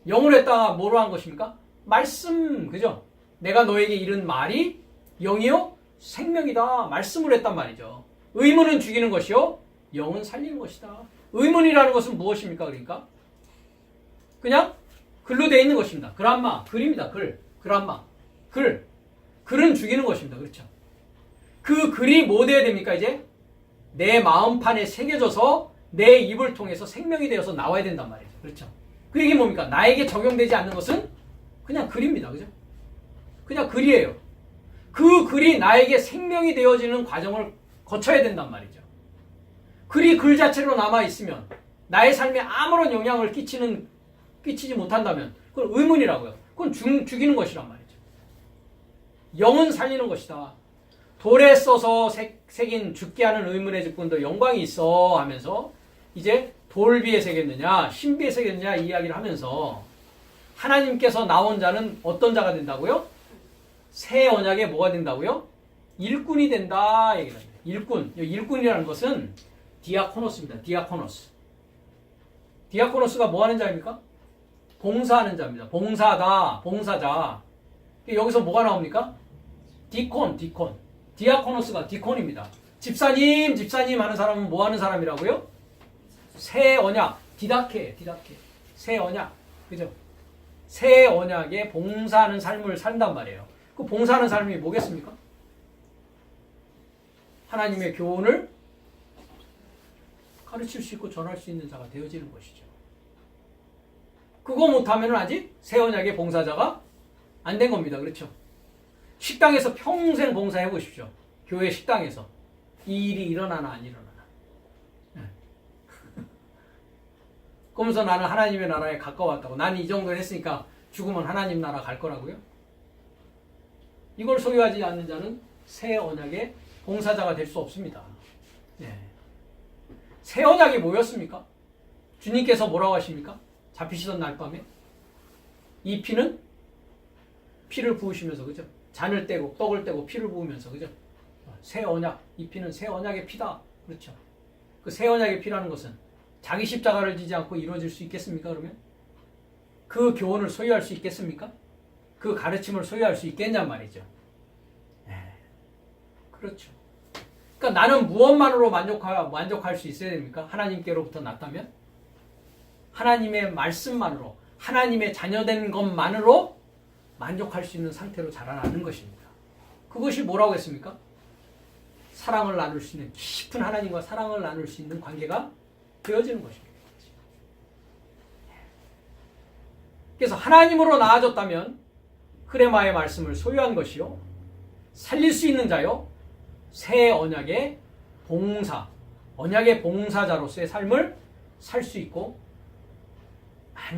영으로 했다. 뭐로 한 것입니까? 말씀. 그죠? 내가 너에게 이른 말이 영이요 생명이다. 말씀으로 했단 말이죠. 의문은 죽이는 것이요 영은 살리는 것이다. 의문이라는 것은 무엇입니까? 그러니까 그냥 글로 되어 있는 것입니다. 그람마, 글입니다. 글, 그람마, 글은 죽이는 것입니다. 그렇죠? 그 글이 뭐 되어야 됩니까? 이제 내 마음판에 새겨져서 내 입을 통해서 생명이 되어서 나와야 된단 말이죠. 그렇죠? 그 얘기 뭡니까? 나에게 적용되지 않는 것은 그냥 글입니다. 그죠? 그냥 글이에요. 그 글이 나에게 생명이 되어지는 과정을 거쳐야 된단 말이죠. 글이 글 자체로 남아있으면 나의 삶에 아무런 영향을 끼치지 못한다면 그건 의문이라고요. 그건 죽이는 것이란 말이죠. 영은 살리는 것이다. 돌에 써서 새긴 죽게 하는 의문의 직분도 영광이 있어 하면서 이제 돌비에 새겼느냐 신비에 새겼느냐 이야기를 하면서 하나님께서 나온 자는 어떤 자가 된다고요? 새 언약에 뭐가 된다고요? 일꾼이 된다 얘기를 합니다. 일꾼. 일꾼이라는 것은 디아코노스입니다. 디아코노스가 뭐 하는 자입니까? 봉사하는 자입니다. 봉사다, 봉사자. 여기서 뭐가 나옵니까? 디콘. 디아코노스가 디콘입니다. 집사님 하는 사람은 뭐 하는 사람이라고요? 새 언약, 디다케. 새 언약. 그죠? 새 언약에 봉사하는 삶을 산단 말이에요. 그 봉사하는 삶이 뭐겠습니까? 하나님의 교훈을 가르칠 수 있고 전할 수 있는 자가 되어지는 것이죠. 그거 못하면 아직 새 언약의 봉사자가 안 된 겁니다. 그렇죠? 식당에서 평생 봉사해 보십시오. 교회 식당에서. 이 일이 일어나나 안 일어나나. 그러면서 나는 하나님의 나라에 가까웠다고. 나는 이 정도 했으니까 죽으면 하나님 나라 갈 거라고요? 이걸 소유하지 않는 자는 새 언약의 봉사자가 될 수 없습니다. 새 언약이 뭐였습니까? 주님께서 뭐라고 하십니까? 잡히시던 날 밤에 이 피는 피를 부으시면서 그죠? 잔을 떼고 떡을 떼고 피를 부으면서 그죠? 새 언약, 이 피는 새 언약의 피다. 그렇죠? 그 새 언약의 피라는 것은 자기 십자가를 지지 않고 이루어질 수 있겠습니까? 그러면 그 교훈을 소유할 수 있겠습니까? 그 가르침을 소유할 수 있겠냔 말이죠. 그렇죠. 그러니까 나는 무엇만으로 만족할 수 있어야 됩니까? 하나님께로부터 났다면? 하나님의 말씀만으로, 하나님의 자녀된 것만으로 만족할 수 있는 상태로 자라나는 것입니다. 그것이 뭐라고 했습니까? 사랑을 나눌 수 있는, 깊은 하나님과 사랑을 나눌 수 있는 관계가 되어지는 것입니다. 그래서 하나님으로 나아졌다면 흐레마의 말씀을 소유한 것이요, 살릴 수 있는 자요, 새 언약의 봉사, 언약의 봉사자로서의 삶을 살 수 있고,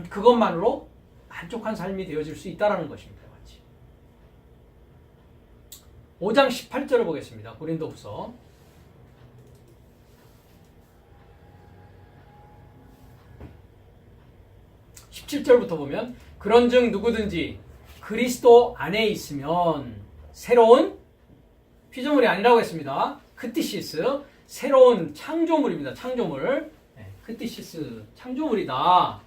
그것만으로 만족한 삶이 되어질 수 있다는 것입니다. 5장 18절을 보겠습니다. 고린도후서 17절부터 보면, 그런즉 누구든지 그리스도 안에 있으면 새로운 피조물이 아니라고 했습니다. 크티시스, 새로운 창조물입니다. 창조물. 크티시스, 창조물이다.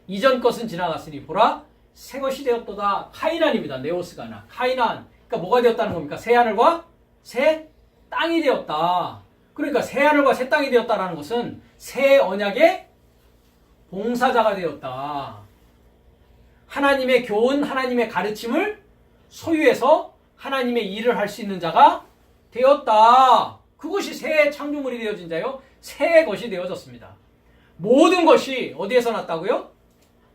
이전 것은 지나갔으니 보라 새 것이 되었도다. 카이난입니다. 네오스가 아니라 카이난. 그러니까 뭐가 되었다는 겁니까? 새 하늘과 새 땅이 되었다. 그러니까 새 하늘과 새 땅이 되었다는 것은 새 언약의 봉사자가 되었다. 하나님의 교훈, 하나님의 가르침을 소유해서 하나님의 일을 할 수 있는 자가 되었다. 그것이 새 창조물이 되어진 자요, 새 것이 되어졌습니다. 모든 것이 어디에서 났다고요?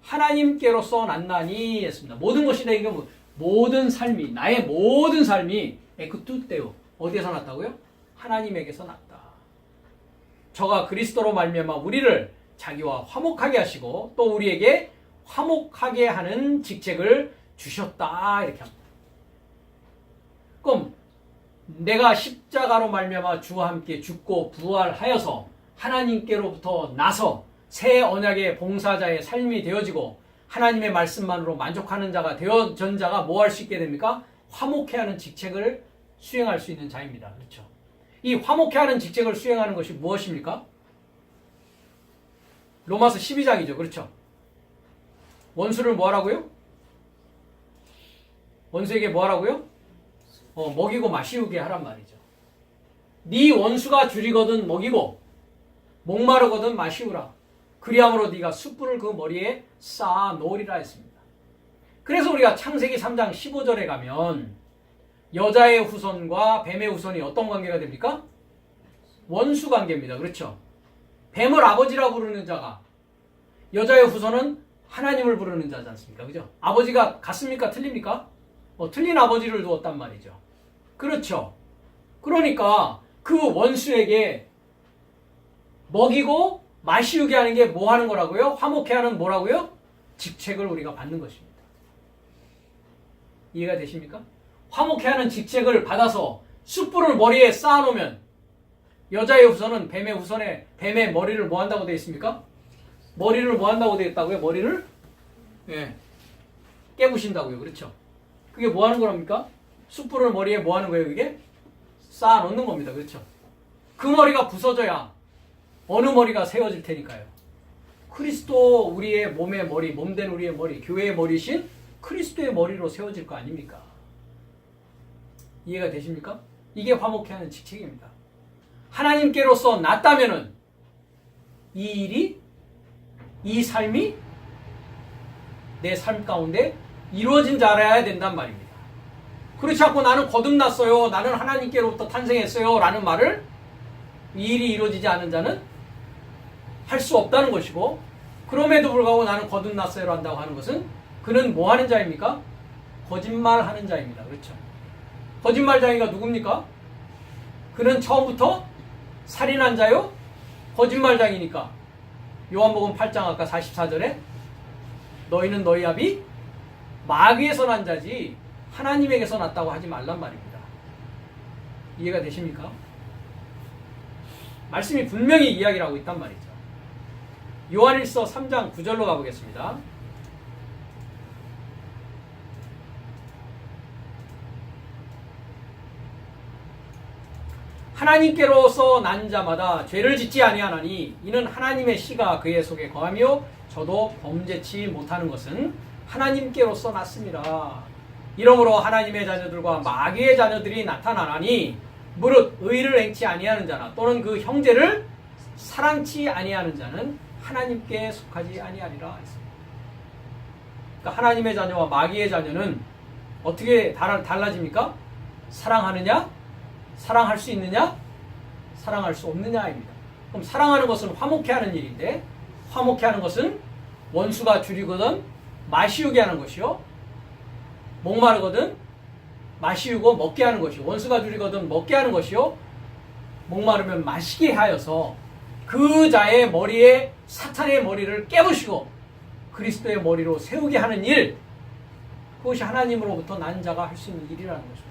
하나님께로서 났나니 했습니다. 모든 것이 되는 게 모든 삶이, 나의 모든 삶이 에크투테오, 어디에서 났다고요? 하나님에게서 났다. 저가 그리스도로 말미암아 우리를 자기와 화목하게 하시고 또 우리에게 화목하게 하는 직책을 주셨다. 이렇게 합니다. 그럼 내가 십자가로 말미암아 주와 함께 죽고 부활하여서 하나님께로부터 나서 새 언약의 봉사자의 삶이 되어지고 하나님의 말씀만으로 만족하는 자가 되어진 자가 뭐 할 수 있게 됩니까? 화목해 하는 직책을 수행할 수 있는 자입니다. 그렇죠? 이 화목해 하는 직책을 수행하는 것이 무엇입니까? 로마서 12장이죠. 그렇죠? 원수를 뭐 하라고요? 원수에게 뭐 하라고요? 먹이고 마시우게 하란 말이죠. 네 원수가 줄이거든 먹이고 목마르거든 마시우라. 그리함으로 네가 숯불을 그 머리에 쌓아 놓으리라 했습니다. 그래서 우리가 창세기 3장 15절에 가면 여자의 후손과 뱀의 후손이 어떤 관계가 됩니까? 원수 관계입니다. 그렇죠? 뱀을 아버지라고 부르는 자가, 여자의 후손은 하나님을 부르는 자지 않습니까? 그죠? 아버지가 같습니까? 틀립니까? 틀린 아버지를 두었단 말이죠. 그렇죠? 그러니까 그 원수에게 먹이고 마시우게 하는 게 뭐 하는 거라고요? 화목해 하는 뭐라고요? 직책을 우리가 받는 것입니다. 이해가 되십니까? 화목해 하는 직책을 받아서 숯불을 머리에 쌓아놓으면 여자의 후손은 뱀의 머리를 뭐 한다고 되어 있습니까? 머리를 뭐 한다고 되어 있다고요? 머리를 깨부신다고요. 그렇죠? 그게 뭐 하는 거랍니까? 숯불을 머리에 뭐 하는 거예요? 이게 쌓아놓는 겁니다. 그렇죠? 그 머리가 부서져야 어느 머리가 세워질 테니까요. 그리스도 우리의 몸의 머리, 몸된 우리의 머리, 교회의 머리신 그리스도의 머리로 세워질 거 아닙니까? 이해가 되십니까? 이게 화목해 하는 직책입니다. 하나님께로서 났다면은 이 일이, 이 삶이 내 삶 가운데 이루어진 자라야 된단 말입니다. 그렇지 않고 나는 거듭났어요, 나는 하나님께로부터 탄생했어요 라는 말을 이 일이 이루어지지 않은 자는 할 수 없다는 것이고, 그럼에도 불구하고 나는 거듭났어요 한다고 하는 것은 그는 뭐 하는 자입니까? 거짓말하는 자입니다. 그렇죠? 거짓말쟁이가 누굽니까? 그는 처음부터 살인한 자요? 거짓말쟁이니까 요한복음 8장 아까 44절에 너희는 너희 아비 마귀에서 난 자지 하나님에게서 났다고 하지 말란 말입니다. 이해가 되십니까? 말씀이 분명히 이야기를 하고 있단 말이죠. 요한일서 3장 9절로 가보겠습니다. 하나님께로서 난 자마다 죄를 짓지 아니하나니 이는 하나님의 씨가 그의 속에 거하며 저도 범죄치 못하는 것은 하나님께로서 났습니다. 이러므로 하나님의 자녀들과 마귀의 자녀들이 나타나나니 무릇 의를 행치 아니하는 자나 또는 그 형제를 사랑치 아니하는 자는 하나님께 속하지 아니하리라 했습니다. 그러니까 하나님의 자녀와 마귀의 자녀는 어떻게 달라집니까? 사랑하느냐? 사랑할 수 있느냐? 사랑할 수 없느냐입니다. 그럼 사랑하는 것은 화목해 하는 일인데, 화목해 하는 것은 원수가 줄이거든 마시우게 하는 것이요, 목마르거든 마시우고 먹게 하는 것이요, 원수가 줄이거든 먹게 하는 것이요, 목마르면 마시게 하여서 그 자의 머리에 사탄의 머리를 깨부시고 그리스도의 머리로 세우게 하는 일, 그것이 하나님으로부터 난 자가 할 수 있는 일이라는 것입니다.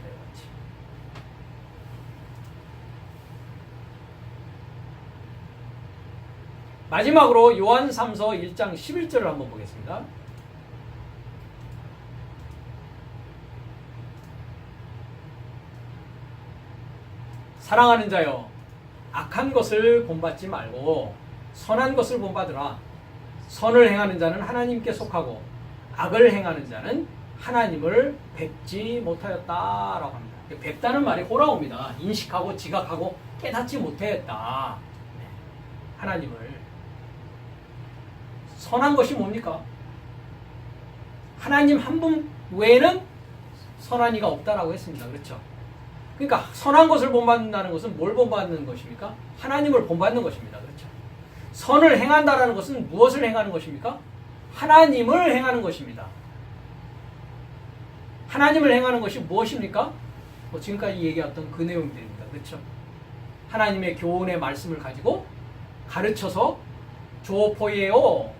마지막으로 요한 3서 1장 11절을 한번 보겠습니다. 사랑하는 자여, 악한 것을 본받지 말고 선한 것을 본받으라. 선을 행하는 자는 하나님께 속하고 악을 행하는 자는 하나님을 뵙지 못하였다라고 합니다. 뵙다는 말이 호라옵니다. 인식하고 지각하고 깨닫지 못했다. 하나님을. 선한 것이 뭡니까? 하나님 한 분 외에는 선한 이가 없다라고 했습니다. 그렇죠? 그러니까 선한 것을 본받는다는 것은 뭘 본받는 것입니까? 하나님을 본받는 것입니다. 그렇죠? 선을 행한다라는 것은 무엇을 행하는 것입니까? 하나님을 행하는 것입니다. 하나님을 행하는 것이 무엇입니까? 지금까지 얘기했던 그 내용들입니다. 그렇죠? 하나님의 교훈의 말씀을 가지고 가르쳐서 조포예요,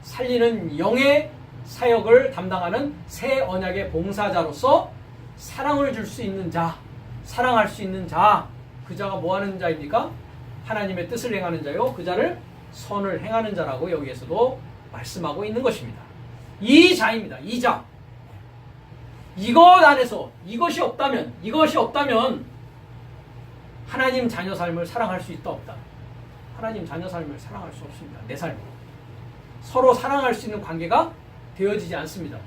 살리는 영의 사역을 담당하는 새 언약의 봉사자로서 사랑을 줄 수 있는 자, 사랑할 수 있는 자, 그 자가 뭐 하는 자입니까? 하나님의 뜻을 행하는 자요, 그 자를 선을 행하는 자라고 여기에서도 말씀하고 있는 것입니다. 이 자입니다. 이 자. 이것 안에서 이것이 없다면 하나님 자녀 삶을 사랑할 수 있다 없다? 하나님 자녀 삶을 사랑할 수 없습니다. 내 삶으로. 서로 사랑할 수 있는 관계가 되어지지 않습니다.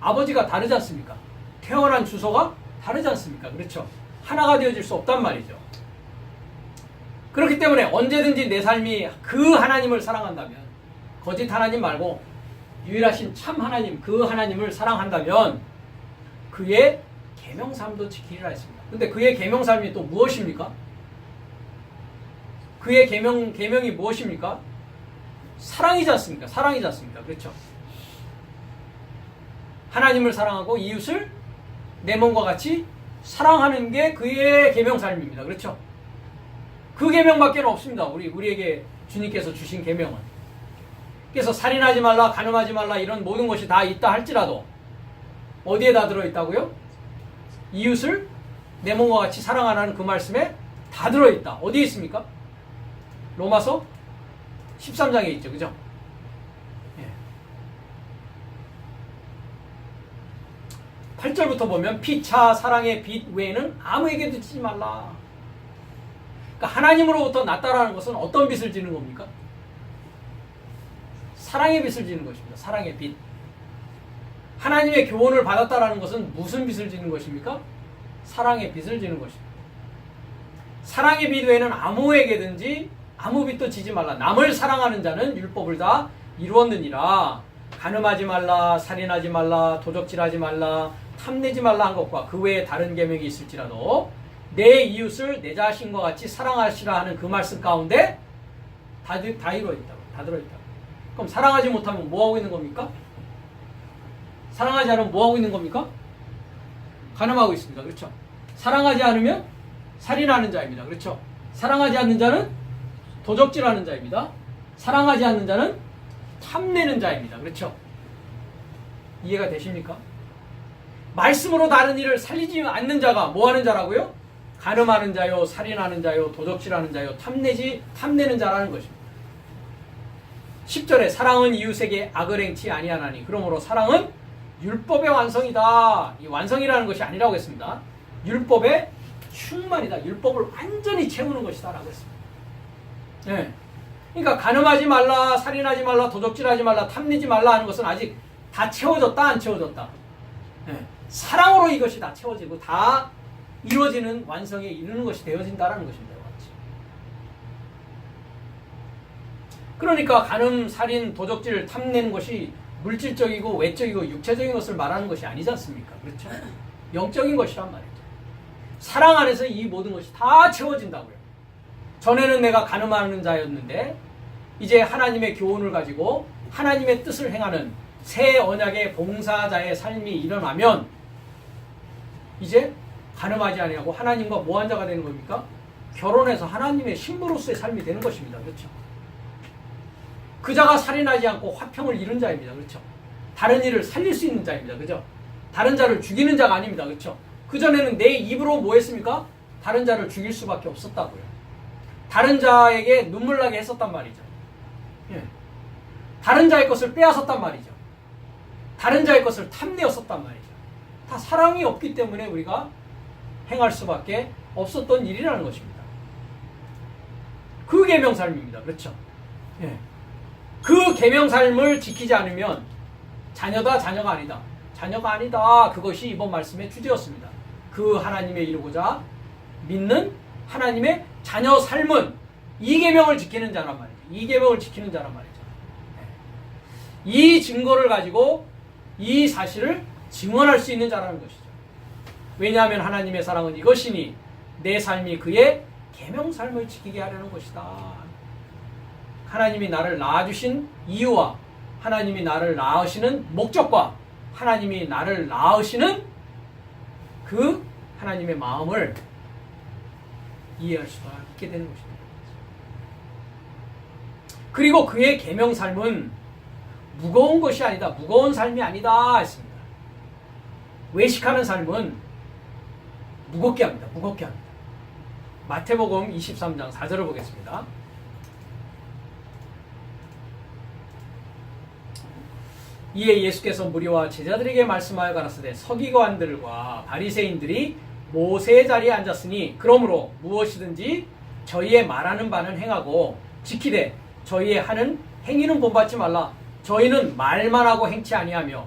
아버지가 다르지 않습니까? 태어난 주소가 다르지 않습니까? 그렇죠? 하나가 되어질 수 없단 말이죠. 그렇기 때문에 언제든지 내 삶이 그 하나님을 사랑한다면, 거짓 하나님 말고 유일하신 참 하나님, 그 하나님을 사랑한다면 그의 계명삼도 지키리라 했습니다. 근데 그의 계명삼이 또 무엇입니까? 그의 계명이 무엇입니까? 사랑이지 않습니까? 사랑이지 않습니까? 그렇죠? 하나님을 사랑하고 이웃을 내 몸과 같이 사랑하는 게 그의 계명삶입니다. 그렇죠? 그 계명밖에 없습니다. 우리에게 주님께서 주신 계명은. 그래서 살인하지 말라, 간음하지 말라, 이런 모든 것이 다 있다 할지라도 어디에 다 들어있다고요? 이웃을 내 몸과 같이 사랑하라는 그 말씀에 다 들어있다. 어디에 있습니까? 로마서 13장에 있죠. 그죠? 예. 8절부터 보면 피차 사랑의 빛 외에는 아무에게도 지지 말라. 그러니까 하나님으로부터 났다라는 것은 어떤 빛을 지는 겁니까? 사랑의 빛을 지는 것입니다. 사랑의 빛. 하나님의 교훈을 받았다라는 것은 무슨 빛을 지는 것입니까? 사랑의 빛을 지는 것입니다. 사랑의 빛 외에는 아무에게든지 아무 빛도 지지 말라. 남을 사랑하는 자는 율법을 다 이루었느니라. 간음하지 말라, 살인하지 말라, 도적질하지 말라, 탐내지 말라 한 것과 그 외에 다른 계명이 있을지라도 내 이웃을 내 자신과 같이 사랑하시라 하는 그 말씀 가운데 다 이루어있다고. 다 들어있다고. 그럼 사랑하지 못하면 뭐 하고 있는 겁니까? 사랑하지 않으면 뭐 하고 있는 겁니까? 간음하고 있습니다. 그렇죠? 사랑하지 않으면 살인하는 자입니다. 그렇죠? 사랑하지 않는 자는 도적질하는 자입니다. 사랑하지 않는 자는 탐내는 자입니다. 그렇죠? 이해가 되십니까? 말씀으로 다른 일을 살리지 않는 자가 뭐 하는 자라고요? 간음하는 자요, 살인하는 자요, 도적질하는 자요, 탐내는 자라는 것입니다. 10절에 사랑은 이웃에게 악을 행치 아니하나니 그러므로 사랑은 율법의 완성이다. 이 완성이라는 것이 아니라고 했습니다. 율법의 충만이다. 율법을 완전히 채우는 것이다 라고 했습니다. 네. 그러니까 간음하지 말라, 살인하지 말라, 도적질하지 말라, 탐내지 말라 하는 것은 아직 다 채워졌다 안 채워졌다? 네. 사랑으로 이것이 다 채워지고 다 이루어지는 완성에 이르는 것이 되어진다라는 것입니다. 그러니까 간음, 살인, 도적질, 탐내는 것이 물질적이고 외적이고 육체적인 것을 말하는 것이 아니지 않습니까? 그렇죠? 영적인 것이란 말이죠. 사랑 안에서 이 모든 것이 다 채워진다고요. 전에는 내가 간음하는 자였는데 이제 하나님의 교훈을 가지고 하나님의 뜻을 행하는 새 언약의 봉사자의 삶이 일어나면 이제 간음하지 아니하고 하나님과 모한 자가 되는 겁니까? 결혼해서 하나님의 신부로서의 삶이 되는 것입니다. 그렇죠? 그 자가 살인하지 않고 화평을 이룬 자입니다. 그렇죠? 다른 이를 살릴 수 있는 자입니다. 그죠? 다른 자를 죽이는 자가 아닙니다. 그렇죠? 그전에는 내 입으로 뭐 했습니까? 다른 자를 죽일 수밖에 없었다고요. 다른 자에게 눈물 나게 했었단 말이죠. 예. 다른 자의 것을 빼앗았단 말이죠. 다른 자의 것을 탐내었었단 말이죠. 다 사랑이 없기 때문에 우리가 행할 수밖에 없었던 일이라는 것입니다. 그 계명 삶입니다. 그렇죠? 예. 그 계명 삶을 지키지 않으면 자녀다, 자녀가 아니다. 자녀가 아니다. 그것이 이번 말씀의 주제였습니다. 그 하나님의 이루고자 믿는 하나님의 자녀 삶은 이 계명을 지키는 자란 말이죠. 이 계명을 지키는 자란 말이죠. 이 증거를 가지고 이 사실을 증언할 수 있는 자라는 것이죠. 왜냐하면 하나님의 사랑은 이것이니 내 삶이 그의 계명 삶을 지키게 하려는 것이다. 하나님이 나를 낳아주신 이유와 하나님이 나를 낳으시는 목적과 하나님이 나를 낳으시는 그 하나님의 마음을 이해할 수가 있게 되는 것입니다. 그리고 그의 계명 삶은 무거운 것이 아니다. 무거운 삶이 아니다 했습니다. 외식하는 삶은 무겁게 합니다. 무겁게 합니다. 마태복음 23장 4절을 보겠습니다. 이에 예수께서 무리와 제자들에게 말씀하여 가라사대 서기관들과 바리새인들이 모세의 자리에 앉았으니 그러므로 무엇이든지 저희의 말하는 바는 행하고 지키되 저희의 하는 행위는 본받지 말라. 저희는 말만 하고 행치 아니하며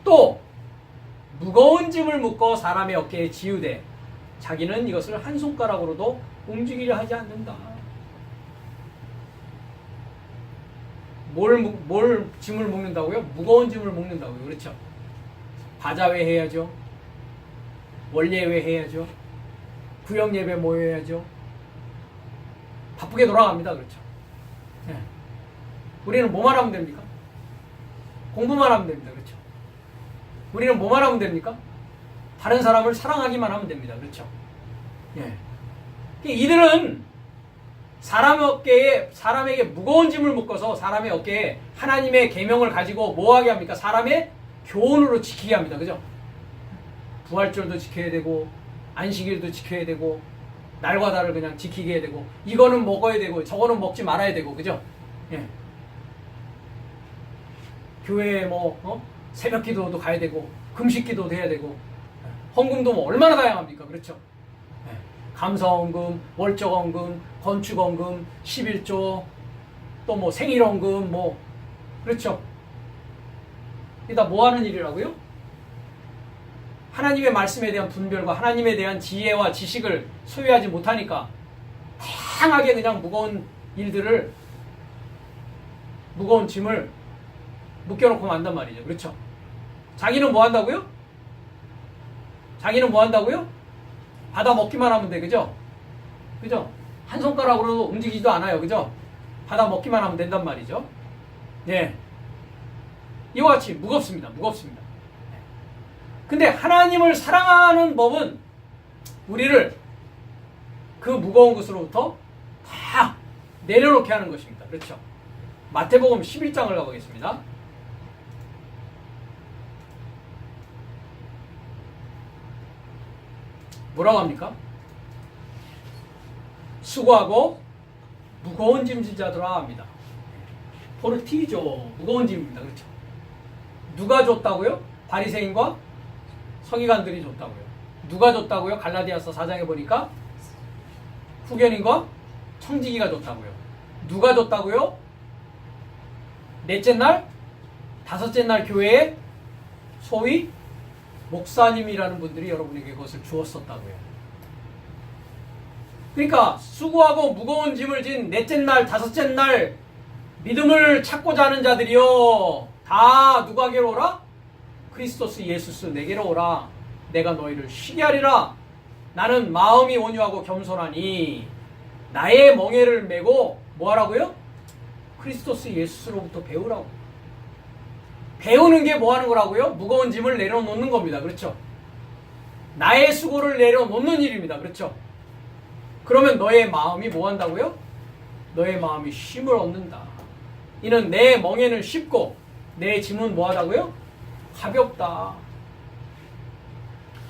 또 무거운 짐을 묶어 사람의 어깨에 지우되 자기는 이것을 한 손가락으로도 움직이려 하지 않는다. 뭘 짐을 묶는다고요? 무거운 짐을 묶는다고요. 그렇죠? 바자회 해야죠. 원례회 해야죠. 구역예배 모여야죠. 바쁘게 돌아갑니다. 그렇죠? 네. 우리는 뭐만 하면 됩니까? 공부만 하면 됩니다. 그렇죠? 우리는 뭐만 하면 됩니까? 다른 사람을 사랑하기만 하면 됩니다. 그렇죠? 예. 이들은 사람에게 무거운 짐을 묶어서 사람의 어깨에 하나님의 계명을 가지고 뭐하게 합니까? 사람의 교훈으로 지키게 합니다. 그죠? 부활절도 지켜야 되고 안식일도 지켜야 되고 날과 달을 그냥 지키게 해야 되고 이거는 먹어야 되고 저거는 먹지 말아야 되고 그죠? 예. 교회에 새벽 기도도 가야 되고 금식 기도도 해야 되고 헌금도 얼마나 다양합니까? 그렇죠? 감사헌금, 월적헌금, 건축헌금, 11조, 또 생일헌금, 그렇죠? 이게 다 뭐 하는 일이라고요? 하나님의 말씀에 대한 분별과 하나님에 대한 지혜와 지식을 소유하지 못하니까 다양하게 그냥 무거운 일들을, 무거운 짐을 묶여놓고 만단 말이죠. 그렇죠? 자기는 뭐 한다고요? 자기는 뭐 한다고요? 받아 먹기만 하면 돼. 그죠? 그죠? 한 손가락으로 움직이지도 않아요. 그죠? 받아 먹기만 하면 된단 말이죠. 네. 이와 같이 무겁습니다. 무겁습니다. 근데 하나님을 사랑하는 법은 우리를 그 무거운 것으로부터 다 내려놓게 하는 것입니다. 그렇죠? 마태복음 11장을 가보겠습니다. 뭐라고 합니까? 수고하고 무거운 짐진 자들아 합니다. 포르티죠. 무거운 짐입니다. 그렇죠? 누가 줬다고요? 바리새인과 서기관들이 줬다고요. 누가 줬다고요? 갈라디아서 4장에 보니까 후견인과 청지기가 줬다고요. 누가 줬다고요? 넷째 날, 다섯째 날 교회에 소위 목사님이라는 분들이 여러분에게 그것을 주었었다고요. 그러니까 수고하고 무거운 짐을 진 넷째 날, 다섯째 날 믿음을 찾고자 하는 자들이요, 다 누구에게로 오라? 그리스도스 예수스 내게로 오라. 내가 너희를 쉬게 하리라. 나는 마음이 온유하고 겸손하니 나의 멍에를 메고 뭐 하라고요? 그리스도스 예수스로부터 배우라고. 배우는 게 뭐 하는 거라고요? 무거운 짐을 내려놓는 겁니다. 그렇죠? 나의 수고를 내려놓는 일입니다. 그렇죠? 그러면 너의 마음이 뭐 한다고요? 너의 마음이 쉼을 얻는다. 이는 내 멍에는 쉽고 내 짐은 뭐 하다고요? 가볍다.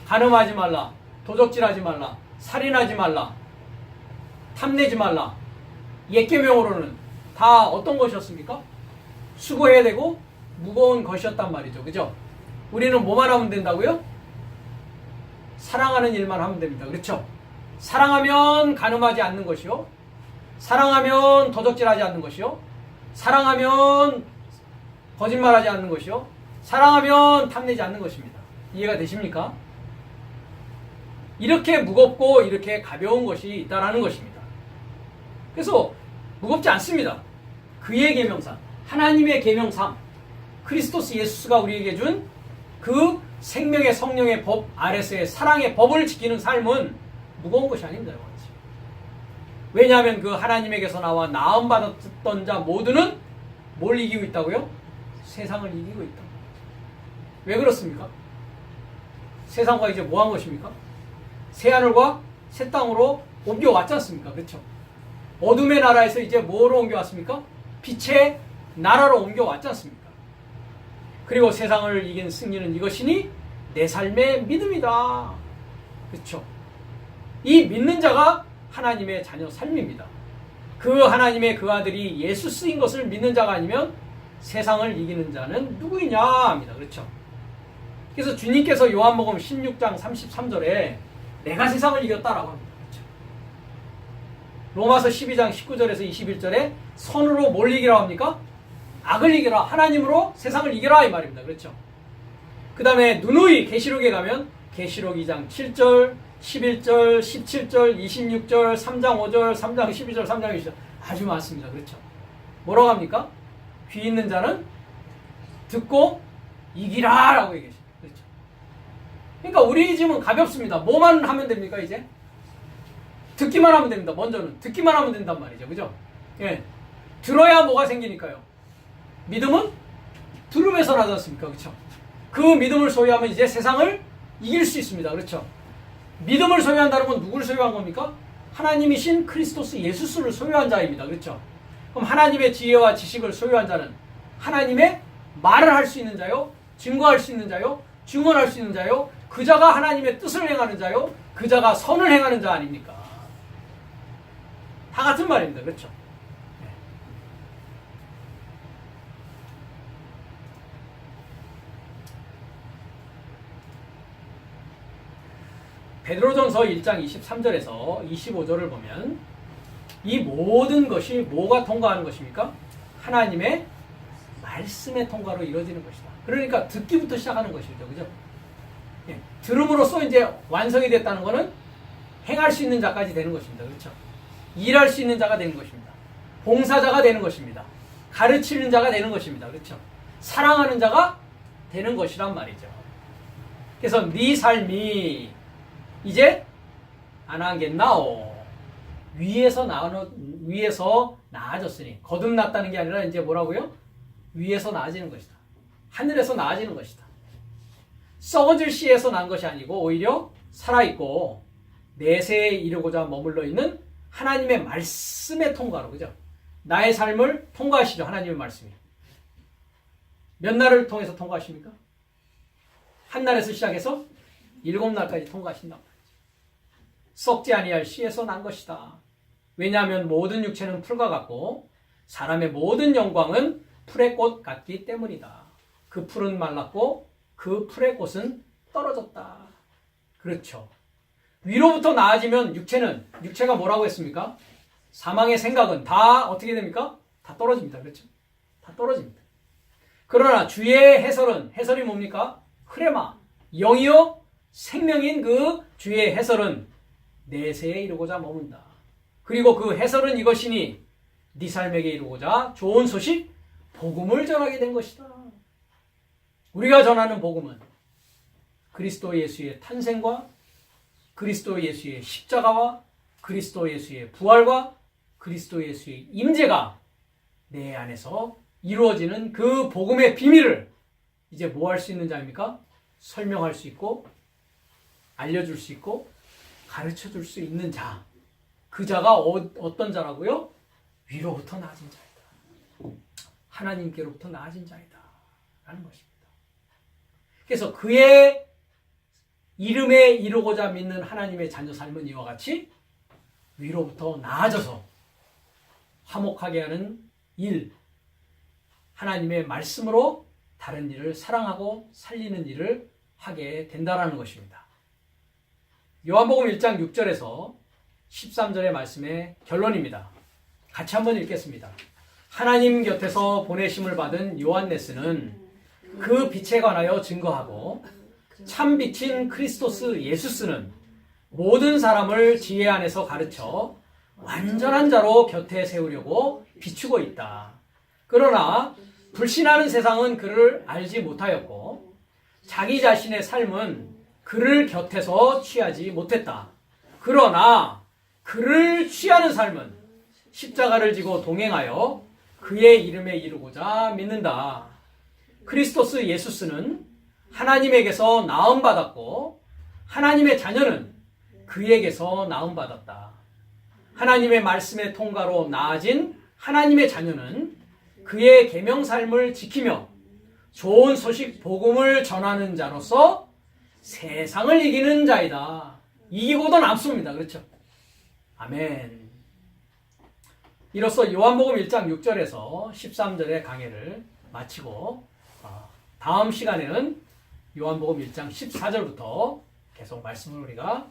간음하지 말라. 도적질하지 말라. 살인하지 말라. 탐내지 말라. 옛 계명으로는 다 어떤 것이었습니까? 수고해야 되고 무거운 것이었단 말이죠. 그죠? 우리는 뭐만 하면 된다고요? 사랑하는 일만 하면 됩니다. 그렇죠? 사랑하면 간음하지 않는 것이요. 사랑하면 도적질하지 않는 것이요. 사랑하면 거짓말하지 않는 것이요. 사랑하면 탐내지 않는 것입니다. 이해가 되십니까? 이렇게 무겁고 이렇게 가벼운 것이 있다라는 것입니다. 그래서 무겁지 않습니다. 그의 계명상, 하나님의 계명상, 그리스도스 예수가 우리에게 준 그 생명의 성령의 법 아래서의 사랑의 법을 지키는 삶은 무거운 것이 아닙니다. 왜냐하면 그 하나님에게서 나와 나음 받았던 자 모두는 뭘 이기고 있다고요? 세상을 이기고 있다. 왜 그렇습니까? 세상과 이제 뭐 한 것입니까? 새하늘과 새 땅으로 옮겨왔지 않습니까? 그렇죠? 어둠의 나라에서 이제 뭐로 옮겨왔습니까? 빛의 나라로 옮겨왔지 않습니까? 그리고 세상을 이긴 승리는 이것이니 내 삶의 믿음이다. 그렇죠? 이 믿는 자가 하나님의 자녀 삶입니다. 그 하나님의 그 아들이 예수 쓰인 것을 믿는 자가 아니면 세상을 이기는 자는 누구이냐 합니다. 그렇죠? 그래서 주님께서 요한복음 16장 33절에 내가 세상을 이겼다라고 합니다. 그렇죠? 로마서 12장 19절에서 21절에 선으로 뭘 이기라 합니까? 악을 이기라. 하나님으로 세상을 이기라 이 말입니다. 그렇죠? 그 다음에 누누이 계시록에 가면 계시록 2장 7절, 11절, 17절, 26절, 3장 5절, 3장 12절, 3장 20절 아주 많습니다. 그렇죠? 뭐라고 합니까? 귀 있는 자는 듣고 이기라 라고 얘기하십니다. 그렇죠? 그러니까 우리 짐은 가볍습니다. 뭐만 하면 됩니까 이제? 듣기만 하면 됩니다. 먼저는 듣기만 하면 된단 말이죠. 그죠? 예. 들어야 뭐가 생기니까요. 믿음은 들음에서 나지 않습니까? 그렇죠? 그 믿음을 소유하면 이제 세상을 이길 수 있습니다. 그렇죠? 믿음을 소유한다는 건 누구를 소유한 겁니까? 하나님이신 그리스도스 예수스를 소유한 자입니다. 그렇죠? 그럼 하나님의 지혜와 지식을 소유한 자는 하나님의 말을 할 수 있는 자요, 증거할 수 있는 자요, 증언할 수 있는 자요, 그 자가 하나님의 뜻을 행하는 자요, 그 자가 선을 행하는 자 아닙니까? 다 같은 말입니다. 그렇죠? 베드로전서 1장 23절에서 25절을 보면 이 모든 것이 뭐가 통과하는 것입니까? 하나님의 말씀의 통과로 이루어지는 것이다. 그러니까 듣기부터 시작하는 것이죠. 그죠? 예, 들음으로써 이제 완성이 됐다는 것은 행할 수 있는 자까지 되는 것입니다. 그렇죠? 일할 수 있는 자가 되는 것입니다. 봉사자가 되는 것입니다. 가르치는 자가 되는 것입니다. 그렇죠? 사랑하는 자가 되는 것이란 말이죠. 그래서 네 삶이 이제 안 하겠나오. 위에서 나아졌으니 거듭났다는 게 아니라 이제 뭐라고요? 위에서 나아지는 것이다. 하늘에서 나아지는 것이다. 썩어질 씨에서 난 것이 아니고 오히려 살아있고 내세에 이르고자 머물러 있는 하나님의 말씀의 통과로, 그죠? 나의 삶을 통과하시죠. 하나님의 말씀이. 몇 날을 통해서 통과하십니까? 한 날에서 시작해서 7날까지 통과하신다. 썩지 아니할 씨에서 난 것이다. 왜냐하면 모든 육체는 풀과 같고 사람의 모든 영광은 풀의 꽃 같기 때문이다. 그 풀은 말랐고 그 풀의 꽃은 떨어졌다. 그렇죠. 위로부터 나아지면 육체가 뭐라고 했습니까? 사망의 생각은 다 어떻게 됩니까? 다 떨어집니다. 그렇죠? 다 떨어집니다. 그러나 주의 해설이 뭡니까? 흐레마, 영이요 생명인 그 주의 해설은 내세에 이르고자 머문다. 그리고 그 해설은 이것이니 네 삶에게 이루고자 좋은 소식 복음을 전하게 된 것이다. 우리가 전하는 복음은 그리스도 예수의 탄생과 그리스도 예수의 십자가와 그리스도 예수의 부활과 그리스도 예수의 임재가 내 안에서 이루어지는 그 복음의 비밀을 이제 뭐 할 수 있는 자입니까? 설명할 수 있고 알려줄 수 있고 가르쳐줄 수 있는 자. 그 자가 어떤 자라고요? 위로부터 나아진 자이다. 하나님께로부터 나아진 자이다. 라는 것입니다. 그래서 그의 이름에 이루고자 믿는 하나님의 자녀 삶은 이와 같이 위로부터 나아져서 화목하게 하는 일, 하나님의 말씀으로 다른 일을 사랑하고 살리는 일을 하게 된다라는 것입니다. 요한복음 1장 6절에서 13절의 말씀의 결론입니다. 같이 한번 읽겠습니다. 하나님 곁에서 보내심을 받은 요한네스는 그 빛에 관하여 증거하고 참 빛인 크리스토스 예수스는 모든 사람을 지혜 안에서 가르쳐 완전한 자로 곁에 세우려고 비추고 있다. 그러나 불신하는 세상은 그를 알지 못하였고 자기 자신의 삶은 그를 곁에서 취하지 못했다. 그러나 그를 취하는 삶은 십자가를 지고 동행하여 그의 이름에 이르고자 믿는다. 크리스토스 예수스는 하나님에게서 나음받았고 하나님의 자녀는 그에게서 나음받았다. 하나님의 말씀의 통과로 나아진 하나님의 자녀는 그의 계명 삶을 지키며 좋은 소식 복음을 전하는 자로서 세상을 이기는 자이다. 이기고도 남습니다. 그렇죠? 아멘. 이로써 요한복음 1장 6절에서 13절의 강해를 마치고 다음 시간에는 요한복음 1장 14절부터 계속 말씀을 우리가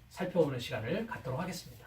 살펴보는 시간을 갖도록 하겠습니다.